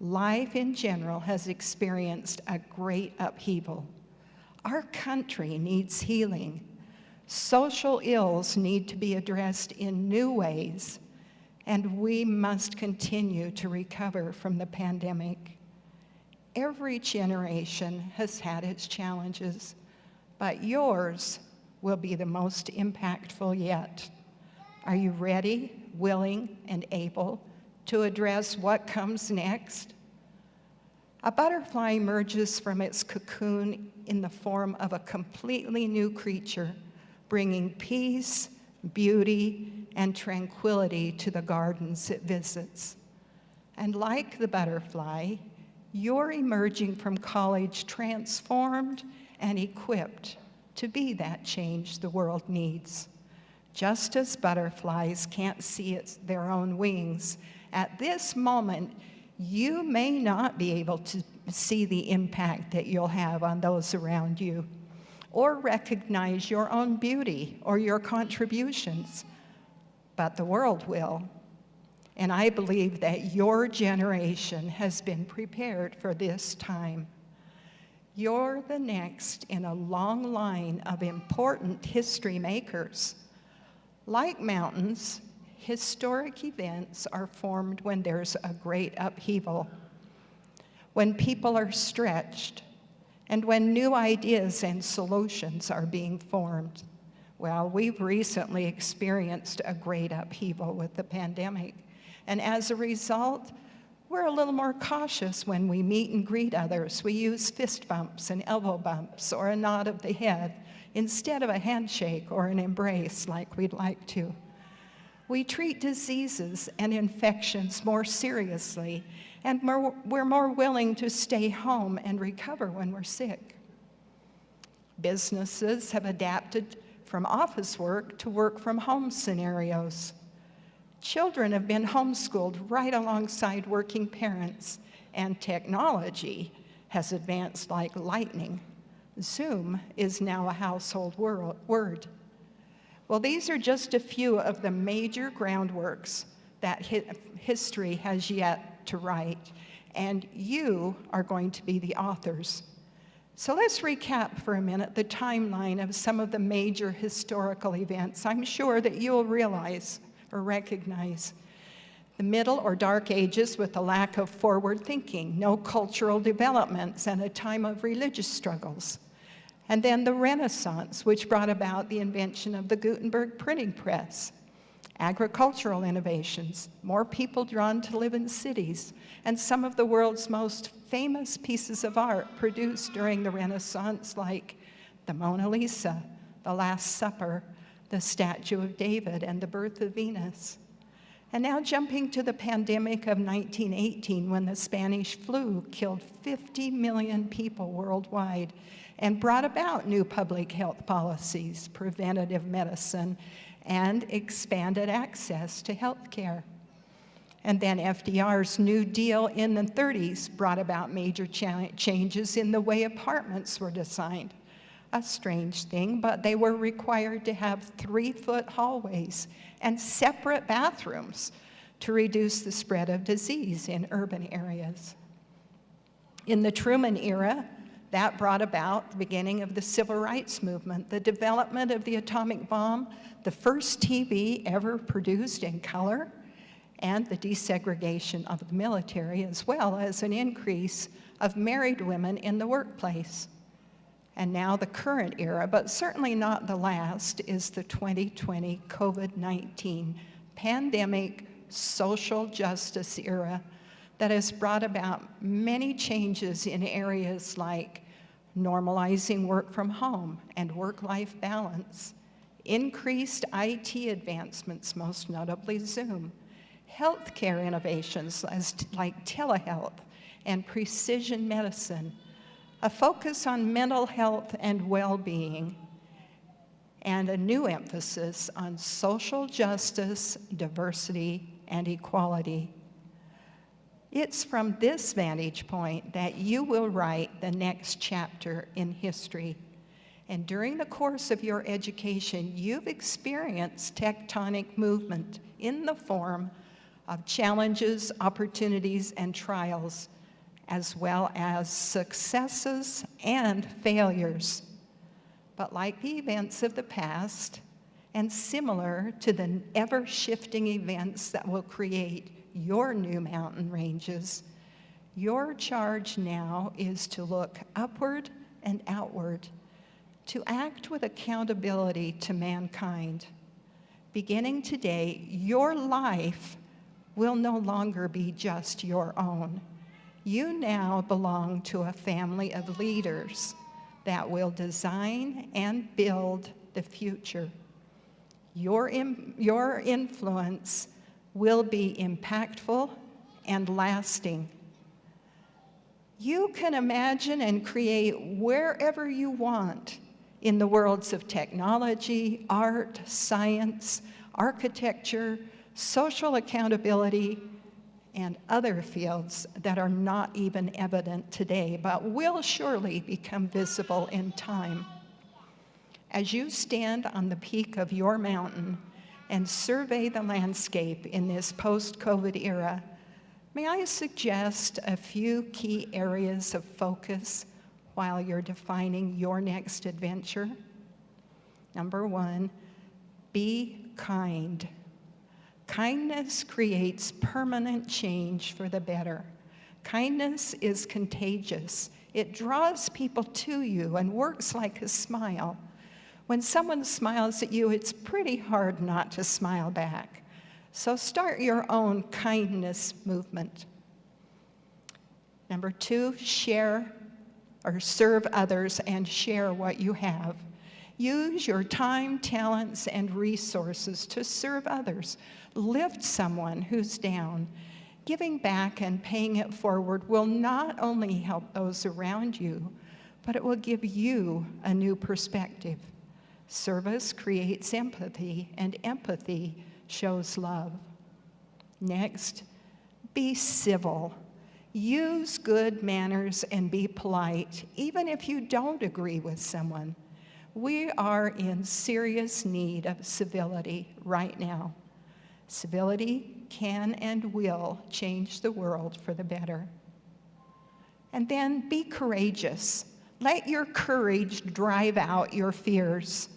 Life in general has experienced a great upheaval. Our country needs healing. Social ills need to be addressed in new ways, and we must continue to recover from the pandemic. Every generation has had its challenges, but yours will be the most impactful yet. Are you ready, willing, and able to address what comes next? A butterfly emerges from its cocoon in the form of a completely new creature, bringing peace, beauty, and tranquility to the gardens it visits. And like the butterfly, you're emerging from college transformed and equipped to be that change the world needs. Just as butterflies can't see their own wings, at this moment, you may not be able to see the impact that you'll have on those around you, or recognize your own beauty or your contributions, but the world will. And I believe that your generation has been prepared for this time. You're the next in a long line of important history makers. Like mountains, historic events are formed when there's a great upheaval, when people are stretched, and when new ideas and solutions are being formed. Well, we've recently experienced a great upheaval with the pandemic, and as a result, we're a little more cautious when we meet and greet others. We use fist bumps and elbow bumps or a nod of the head instead of a handshake or an embrace like we'd like to. We treat diseases and infections more seriously, and we're more willing to stay home and recover when we're sick. Businesses have adapted from office work to work from home scenarios. Children have been homeschooled right alongside working parents, and technology has advanced like lightning. Zoom is now a household word. Well, these are just a few of the major groundworks that history has yet to write, and you are going to be the authors. So let's recap for a minute the timeline of some of the major historical events I'm sure that you'll realize or recognize. The Middle or Dark Ages with a lack of forward thinking, no cultural developments, and a time of religious struggles. And then the Renaissance, which brought about the invention of the Gutenberg printing press. Agricultural innovations, more people drawn to live in cities, and some of the world's most famous pieces of art produced during the Renaissance, like the Mona Lisa, the Last Supper, the Statue of David, and the Birth of Venus. And now jumping to the pandemic of 1918, when the Spanish flu killed 50 million people worldwide and brought about new public health policies, preventative medicine, and expanded access to health care. And then FDR's New Deal in the 30s brought about major changes in the way apartments were designed. A strange thing, but they were required to have 3-foot hallways and separate bathrooms to reduce the spread of disease in urban areas. In the Truman era, that brought about the beginning of the civil rights movement, the development of the atomic bomb, the first TV ever produced in color, and the desegregation of the military, as well as an increase of married women in the workplace. And now the current era, but certainly not the last, is the 2020 COVID-19 pandemic social justice era that has brought about many changes in areas like normalizing work from home and work-life balance, increased IT advancements, most notably Zoom, healthcare innovations like telehealth and precision medicine, a focus on mental health and well-being, and a new emphasis on social justice, diversity, and equality. It's from this vantage point that you will write the next chapter in history. And during the course of your education, you've experienced tectonic movement in the form of challenges, opportunities, and trials, as well as successes and failures. But like the events of the past, and similar to the ever-shifting events that will create your new mountain ranges, your charge now is to look upward and outward, to act with accountability to mankind. Beginning today, your life will no longer be just your own. You now belong to a family of leaders that will design and build the future. Your influence will be impactful and lasting. You can imagine and create wherever you want in the worlds of technology, art, science, architecture, social accountability, and other fields that are not even evident today, but will surely become visible in time. As you stand on the peak of your mountain and survey the landscape in this post-COVID era, may I suggest a few key areas of focus while you're defining your next adventure? Number one, be kind. Kindness creates permanent change for the better. Kindness is contagious. It draws people to you and works like a smile. When someone smiles at you, it's pretty hard not to smile back. So start your own kindness movement. Number two, share or serve others and share what you have. Use your time, talents, and resources to serve others. Lift someone who's down. Giving back and paying it forward will not only help those around you, but it will give you a new perspective. Service creates empathy, and empathy shows love. Next, be civil. Use good manners and be polite, even if you don't agree with someone. We are in serious need of civility right now. Civility can and will change the world for the better. And then be courageous. Let your courage drive out your fears.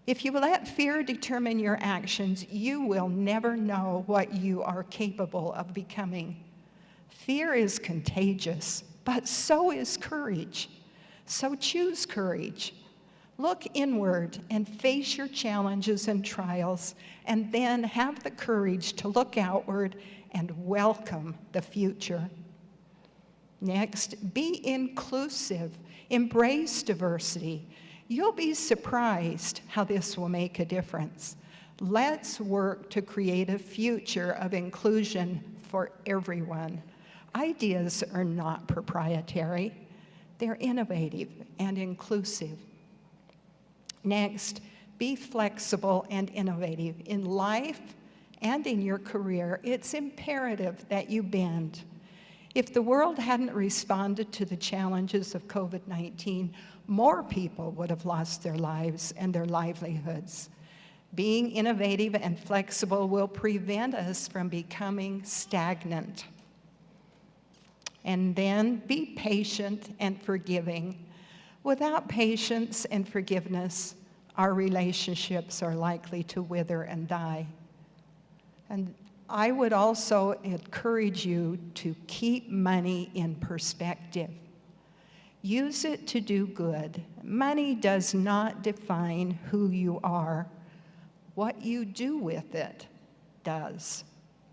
If you let fear determine your actions, you will never know what you are capable of becoming. Fear is contagious, but so is courage. So choose courage. Look inward and face your challenges and trials, and then have the courage to look outward and welcome the future. Next, be inclusive. Embrace diversity. You'll be surprised how this will make a difference. Let's work to create a future of inclusion for everyone. Ideas are not proprietary. They're innovative and inclusive. Next, be flexible and innovative. In life and in your career, it's imperative that you bend. If the world hadn't responded to the challenges of COVID-19, more people would have lost their lives and their livelihoods. Being innovative and flexible will prevent us from becoming stagnant. And then be patient and forgiving. Without patience and forgiveness, our relationships are likely to wither and die. And I would also encourage you to keep money in perspective. Use it to do good. Money does not define who you are. What you do with it does.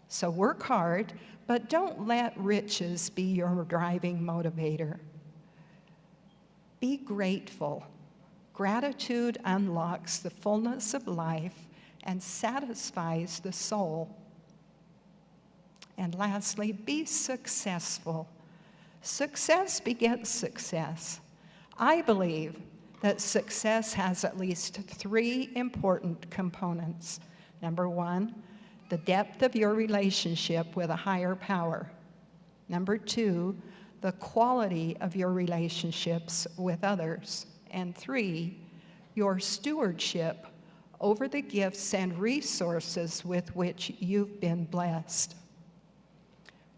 So work hard, but don't let riches be your driving motivator. Be grateful. Gratitude unlocks the fullness of life and satisfies the soul. And lastly, be successful. Success begets success. I believe that success has at least 3 important components. Number 1, the depth of your relationship with a higher power. Number 2, the quality of your relationships with others. And 3, your stewardship over the gifts and resources with which you've been blessed.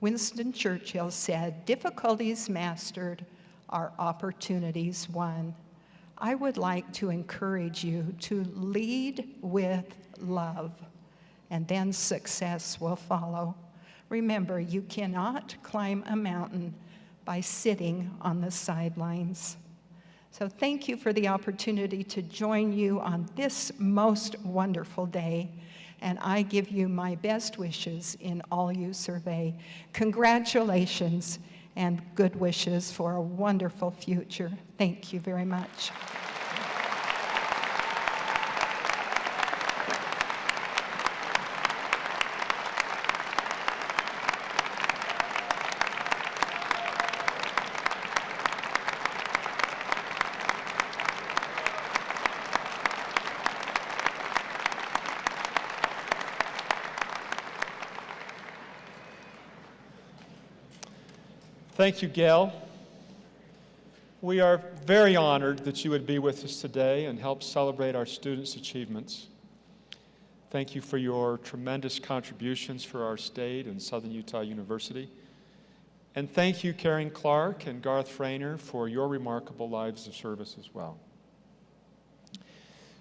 Winston Churchill said, "Difficulties mastered are opportunities won." I would like to encourage you to lead with love, and then success will follow. Remember, you cannot climb a mountain by sitting on the sidelines. So thank you for the opportunity to join you on this most wonderful day, and I give you my best wishes in all you survey. Congratulations and good wishes for a wonderful future. Thank you very much. Thank you, Gail. We are very honored that you would be with us today and help celebrate our students' achievements. Thank you for your tremendous contributions for our state and Southern Utah University. And thank you, Karen Clark and Garth Frainer, for your remarkable lives of service as well.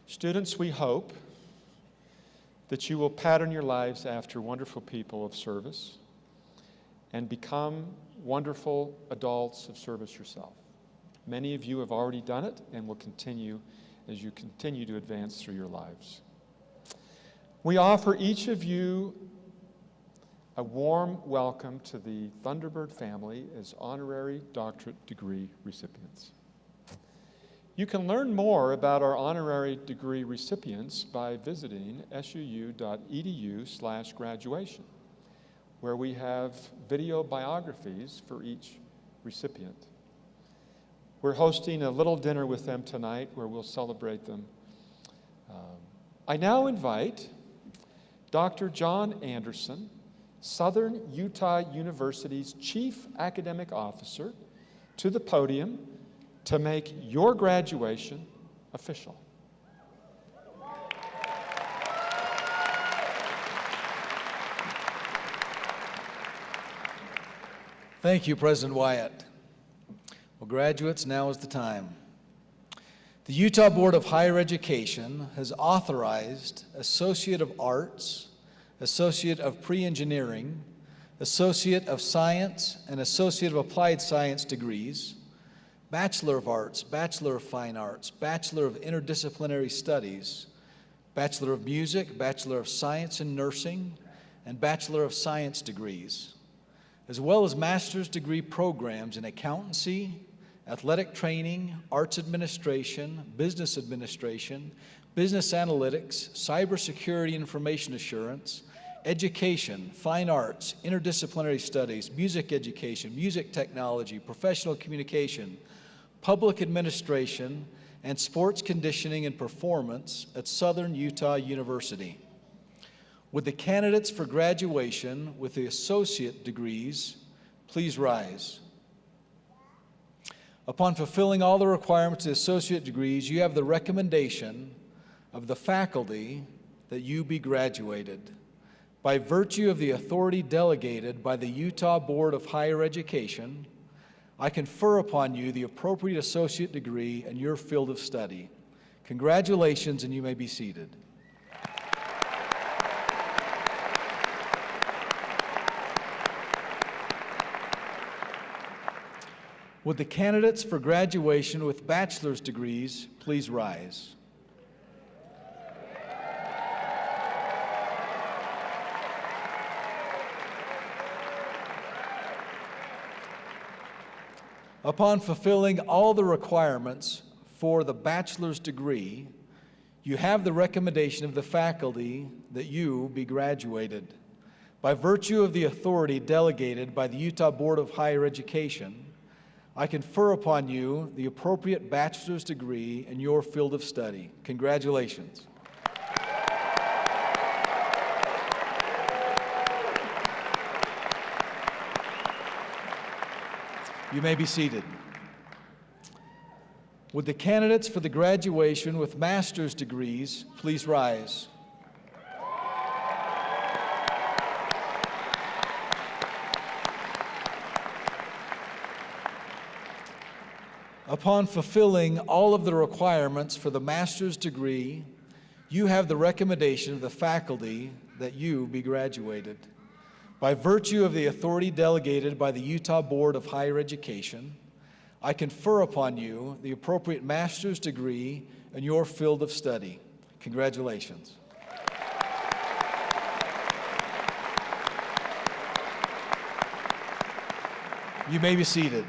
Students, we hope that you will pattern your lives after wonderful people of service and become wonderful adults of service yourself. Many of you have already done it and will continue as you continue to advance through your lives. We offer each of you a warm welcome to the Thunderbird family as honorary doctorate degree recipients. You can learn more about our honorary degree recipients by visiting suu.edu/graduation. where we have video biographies for each recipient. We're hosting a little dinner with them tonight where we'll celebrate them. I now invite Dr. John Anderson, Southern Utah University's Chief Academic Officer, to the podium to make your graduation official. Thank you, President Wyatt. Well, graduates, now is the time. The Utah Board of Higher Education has authorized Associate of Arts, Associate of Pre-Engineering, Associate of Science, and Associate of Applied Science degrees, Bachelor of Arts, Bachelor of Fine Arts, Bachelor of Interdisciplinary Studies, Bachelor of Music, Bachelor of Science in Nursing, and Bachelor of Science degrees, as well as master's degree programs in accountancy, athletic training, arts administration, business administration, business analytics, cybersecurity information assurance, education, fine arts, interdisciplinary studies, music education, music technology, professional communication, public administration, and sports conditioning and performance at Southern Utah University. Would the candidates for graduation with the associate degrees please rise? Upon fulfilling all the requirements of the associate degrees, you have the recommendation of the faculty that you be graduated. By virtue of the authority delegated by the Utah Board of Higher Education, I confer upon you the appropriate associate degree in your field of study. Congratulations, and you may be seated. Would the candidates for graduation with bachelor's degrees please rise? Upon fulfilling all the requirements for the bachelor's degree, you have the recommendation of the faculty that you be graduated. By virtue of the authority delegated by the Utah Board of Higher Education, I confer upon you the appropriate bachelor's degree in your field of study. Congratulations. You may be seated. Would the candidates for the graduation with master's degrees please rise? Upon fulfilling all of the requirements for the master's degree, you have the recommendation of the faculty that you be graduated. By virtue of the authority delegated by the Utah Board of Higher Education, I confer upon you the appropriate master's degree in your field of study. Congratulations. You may be seated.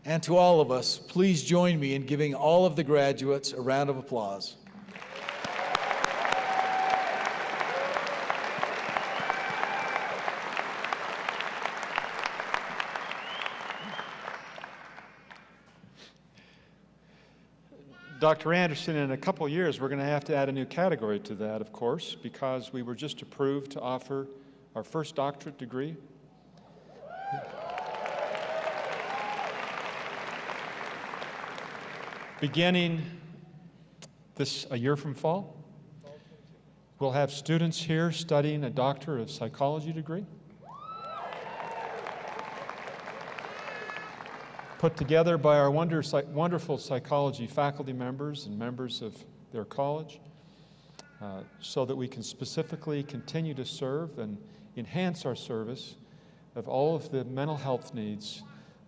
And to all of us, please join me in giving all of the graduates a round of applause. Dr. Anderson, in a couple years, we're going to have to add a new category to that, of course, because we were just approved to offer our first doctorate degree. Beginning a year from fall, we'll have students here studying a Doctor of Psychology degree, put together by our wonderful psychology faculty members and members of their college, so that we can specifically continue to serve and enhance our service of all of the mental health needs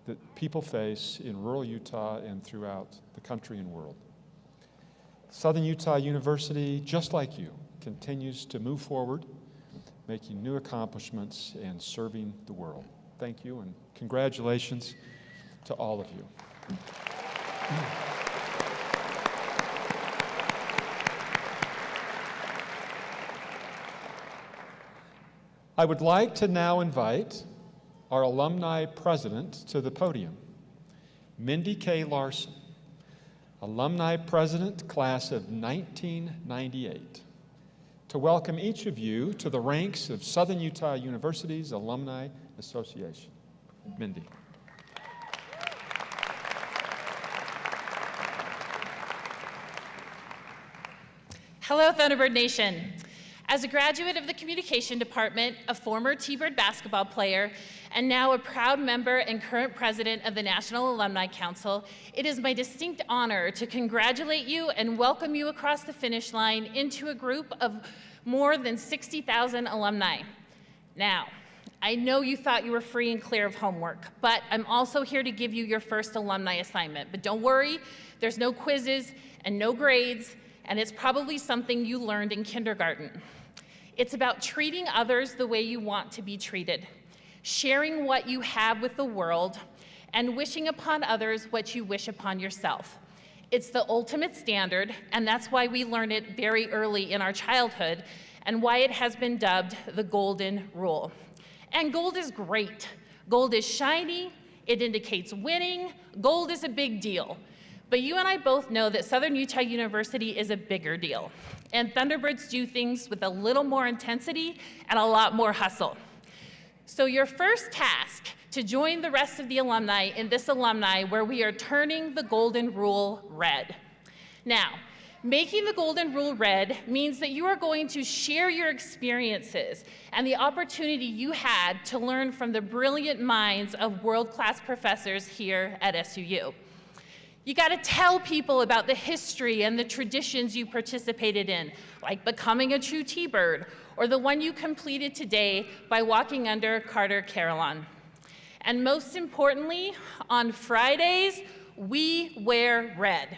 that people face in rural Utah and throughout the country and world. Southern Utah University, just like you, continues to move forward, making new accomplishments and serving the world. Thank you, and congratulations to all of you. I would like to now invite our alumni president to the podium, Mindy K. Larson, alumni president, class of 1998, to welcome each of you to the ranks of Southern Utah University's Alumni Association. Mindy. Hello, Thunderbird Nation. As a graduate of the Communication Department, a former T-Bird basketball player, and now a proud member and current president of the National Alumni Council, it is my distinct honor to congratulate you and welcome you across the finish line into a group of more than 60,000 alumni. Now, I know you thought you were free and clear of homework, but I'm also here to give you your first alumni assignment. But don't worry, there's no quizzes and no grades, and it's probably something you learned in kindergarten. It's about treating others the way you want to be treated, sharing what you have with the world, and wishing upon others what you wish upon yourself. It's the ultimate standard, and that's why we learn it very early in our childhood, and why it has been dubbed the golden rule. And gold is great. Gold is shiny, it indicates winning, gold is a big deal. But you and I both know that Southern Utah University is a bigger deal. And Thunderbirds do things with a little more intensity and a lot more hustle. So your first task to join the rest of the alumni in this alumni where we are turning the golden rule red. Now, making the golden rule red means that you are going to share your experiences and the opportunity you had to learn from the brilliant minds of world-class professors here at SUU. You gotta tell people about the history and the traditions you participated in, like becoming a true T-Bird, or the one you completed today by walking under Carter Carillon. And most importantly, on Fridays, we wear red.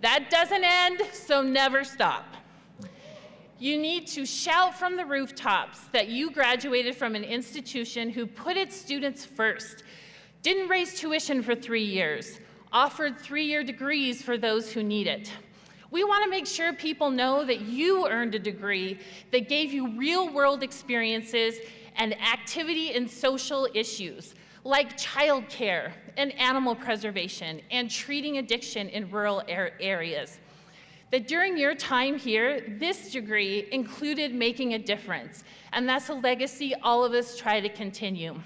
That doesn't end, so never stop. You need to shout from the rooftops that you graduated from an institution who put its students first, didn't raise tuition for 3 years, offered 3-year degrees for those who need it. We want to make sure people know that you earned a degree that gave you real-world experiences and activity in social issues, like childcare and animal preservation and treating addiction in rural areas. That during your time here, this degree included making a difference, and that's a legacy all of us try to continue.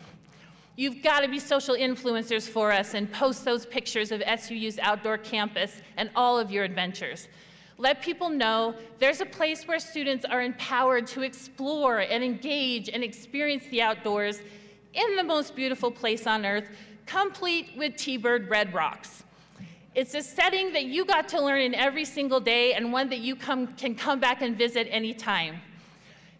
You've got to be social influencers for us and post those pictures of SUU's outdoor campus and all of your adventures. Let people know there's a place where students are empowered to explore and engage and experience the outdoors in the most beautiful place on earth, complete with T-Bird red rocks. It's a setting that you got to learn in every single day and one that you can come back and visit anytime.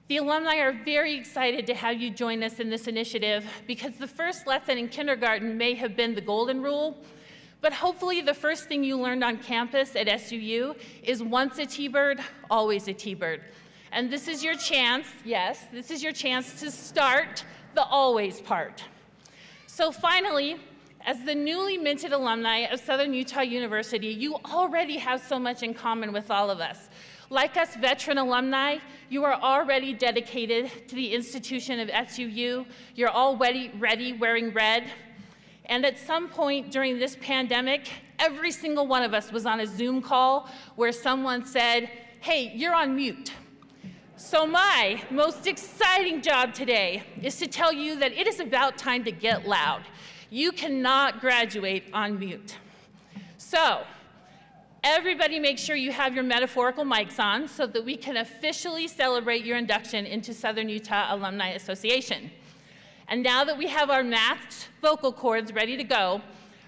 The alumni are very excited to have you join us in this initiative because the first lesson in kindergarten may have been the golden rule, but hopefully the first thing you learned on campus at SUU is once a T-Bird, always a T-Bird. And this is your chance, yes, this is your chance to start the always part. So finally, as the newly minted alumni of Southern Utah University, you already have so much in common with all of us. Like us veteran alumni, you are already dedicated to the institution of SUU. You're already ready wearing red. And at some point during this pandemic, every single one of us was on a Zoom call where someone said, hey, you're on mute. So my most exciting job today is to tell you that it is about time to get loud. You cannot graduate on mute. So, everybody make sure you have your metaphorical mics on so that we can officially celebrate your induction into Southern Utah Alumni Association. And now that we have our matched vocal cords ready to go,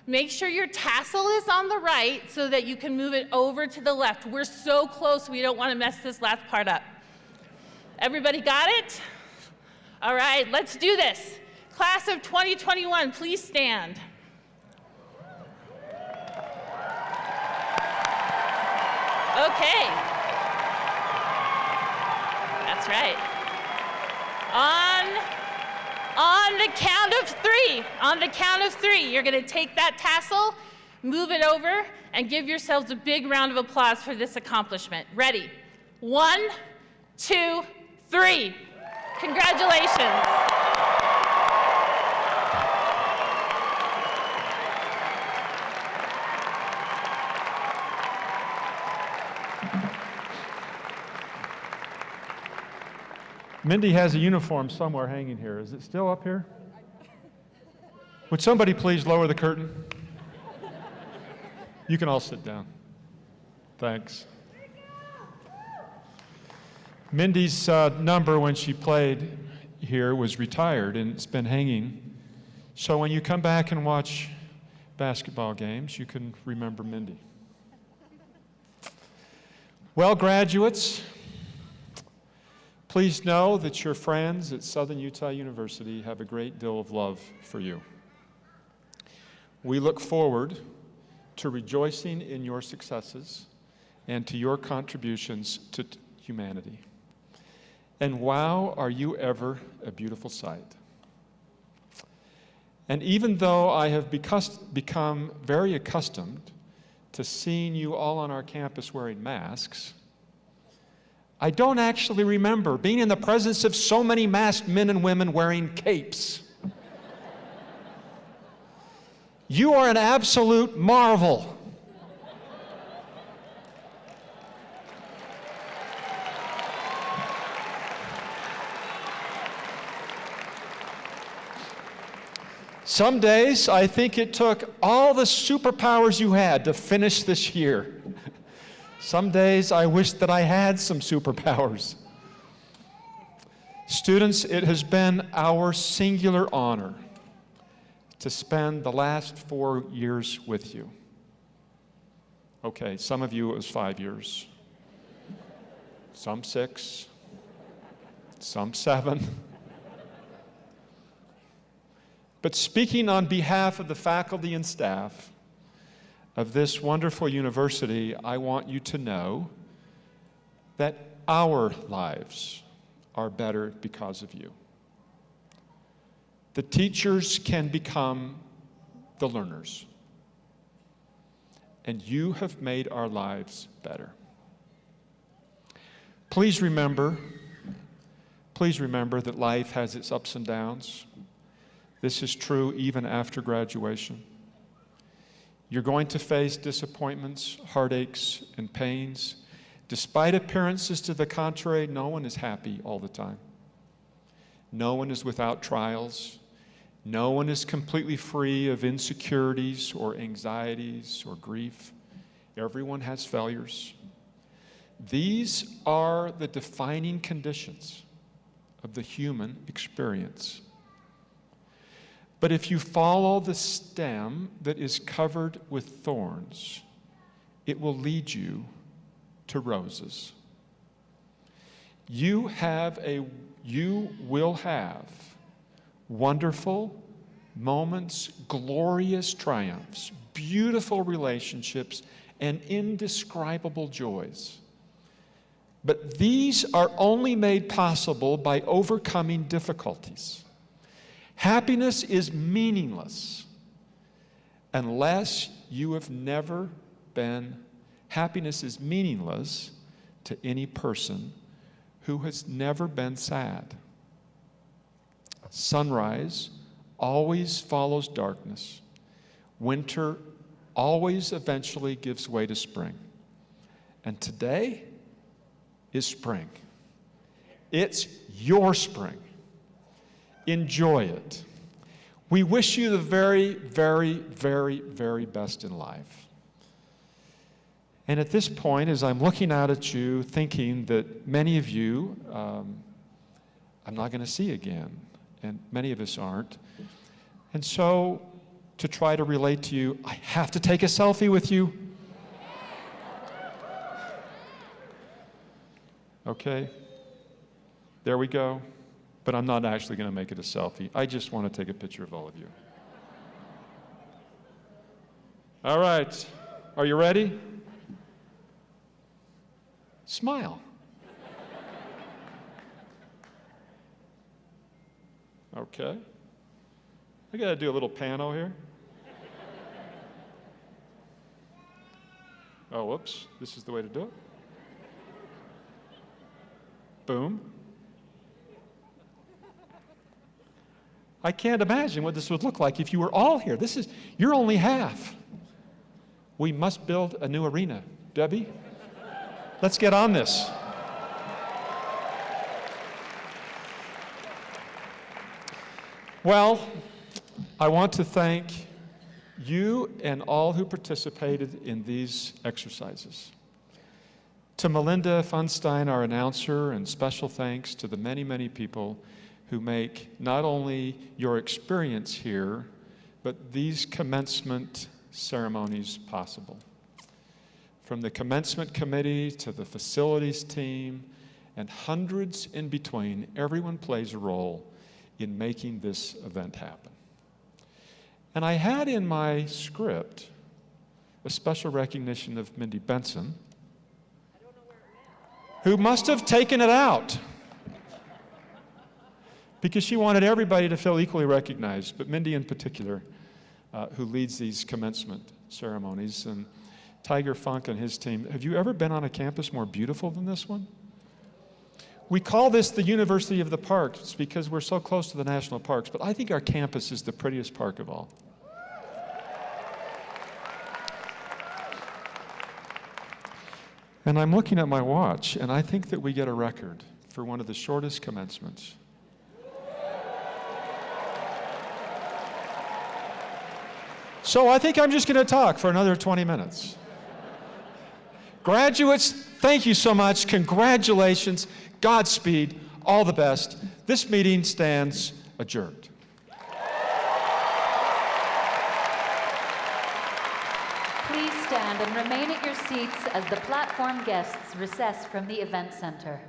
make sure your tassel is on the right so that you can move it over to the left. We're so close, we don't want to mess this last part up. Everybody got it? All right, let's do this. Class of 2021, please stand. Okay. That's right. On the count of three, you're going to take that tassel, move it over, and give yourselves a big round of applause for this accomplishment. Ready? 1, 2, 3. Congratulations. Mindy has a uniform somewhere hanging here. Is it still up here? Would somebody please lower the curtain? You can all sit down. Thanks. Mindy's number when she played here was retired, and it's been hanging. So when you come back and watch basketball games, you can remember Mindy. Well, graduates, please know that your friends at Southern Utah University have a great deal of love for you. We look forward to rejoicing in your successes and to your contributions to humanity. And wow, are you ever a beautiful sight. And even though I have become very accustomed to seeing you all on our campus wearing masks, I don't actually remember being in the presence of so many masked men and women wearing capes. You are an absolute marvel. Some days, I think it took all the superpowers you had to finish this year. Some days, I wish that I had some superpowers. Students, it has been our singular honor to spend the last 4 years with you. Okay, some of you it was 5 years, some 6, some 7. But speaking on behalf of the faculty and staff of this wonderful university, I want you to know that our lives are better because of you. The teachers can become the learners, and you have made our lives better. Please remember that life has its ups and downs. This is true even after graduation. You're going to face disappointments, heartaches, and pains. Despite appearances to the contrary, no one is happy all the time. No one is without trials. No one is completely free of insecurities or anxieties or grief. Everyone has failures. These are the defining conditions of the human experience. But if you follow the stem that is covered with thorns, it will lead you to roses. You will have wonderful moments, glorious triumphs, beautiful relationships, and indescribable joys. But these are only made possible by overcoming difficulties. Happiness is meaningless unless you have never been. Happiness is meaningless to any person who has never been sad. Sunrise always follows darkness. Winter always eventually gives way to spring. And today is spring. It's your spring. Enjoy it. We wish you the very, very, very, very best in life. And at this point, as I'm looking out at you, thinking that many of you I'm not going to see again, and many of us aren't. And so, to try to relate to you, I have to take a selfie with you. Okay? There we go. But I'm not actually going to make it a selfie. I just want to take a picture of all of you. All right. Are you ready? Smile. Okay. I got to do a little pano here. Oh, whoops. This is the way to do it. Boom. I can't imagine what this would look like if you were all here. You're only half. We must build a new arena. Debbie, let's get on this. Well, I want to thank you and all who participated in these exercises. To Melinda Funstein, our announcer, and special thanks to the many, many people who make not only your experience here, but these commencement ceremonies possible. From the commencement committee to the facilities team and hundreds in between, everyone plays a role in making this event happen. And I had in my script a special recognition of Mindy Benson, who must have taken it out because she wanted everybody to feel equally recognized, but Mindy in particular, who leads these commencement ceremonies. And Tiger Funk and his team, have you ever been on a campus more beautiful than this one? We call this the University of the Parks because we're so close to the national parks, but I think our campus is the prettiest park of all. And I'm looking at my watch, and I think that we get a record for one of the shortest commencements. So I think I'm just going to talk for another 20 minutes. Graduates, thank you so much. Congratulations. Godspeed. All the best. This meeting stands adjourned. Please stand and remain at your seats as the platform guests recess from the event center.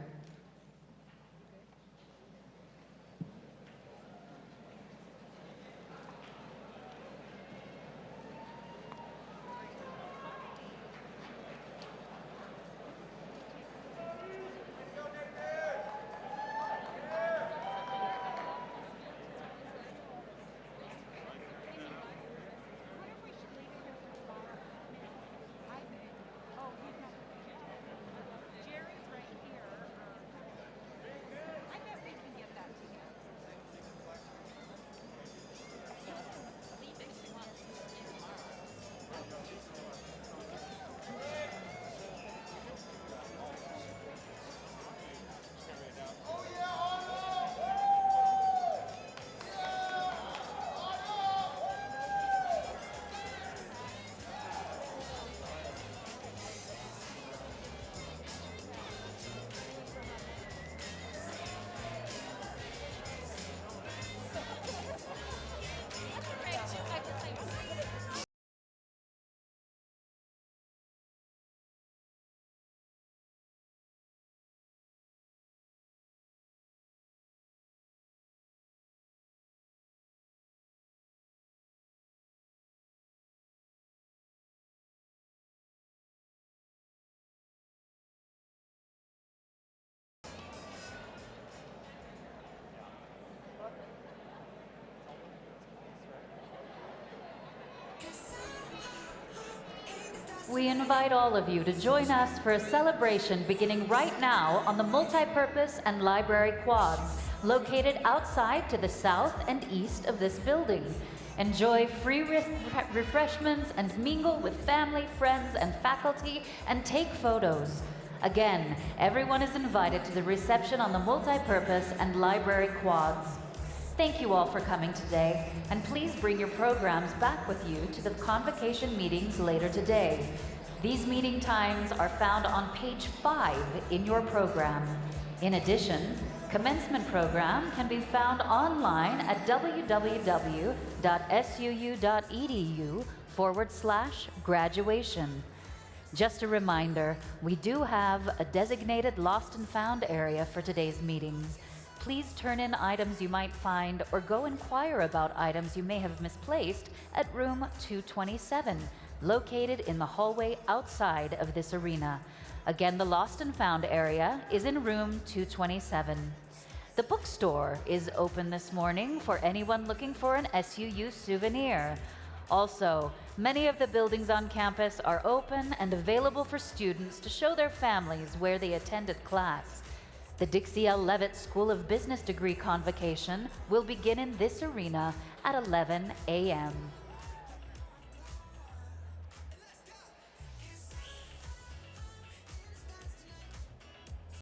We invite all of you to join us for a celebration beginning right now on the multipurpose and library quads, located outside to the south and east of this building. Enjoy free refreshments and mingle with family, friends, and faculty, and take photos. Again, everyone is invited to the reception on the multipurpose and library quads. Thank you all for coming today, and please bring your programs back with you to the convocation meetings later today. These meeting times are found on page 5 in your program. In addition, commencement program can be found online at www.suu.edu/graduation. Just a reminder, we do have a designated lost and found area for today's meetings. Please turn in items you might find or go inquire about items you may have misplaced at room 227, located in the hallway outside of this arena. Again, the lost and found area is in room 227. The bookstore is open this morning for anyone looking for an SUU souvenir. Also, many of the buildings on campus are open and available for students to show their families where they attended class. The Dixie L. Levitt School of Business degree convocation will begin in this arena at 11 a.m.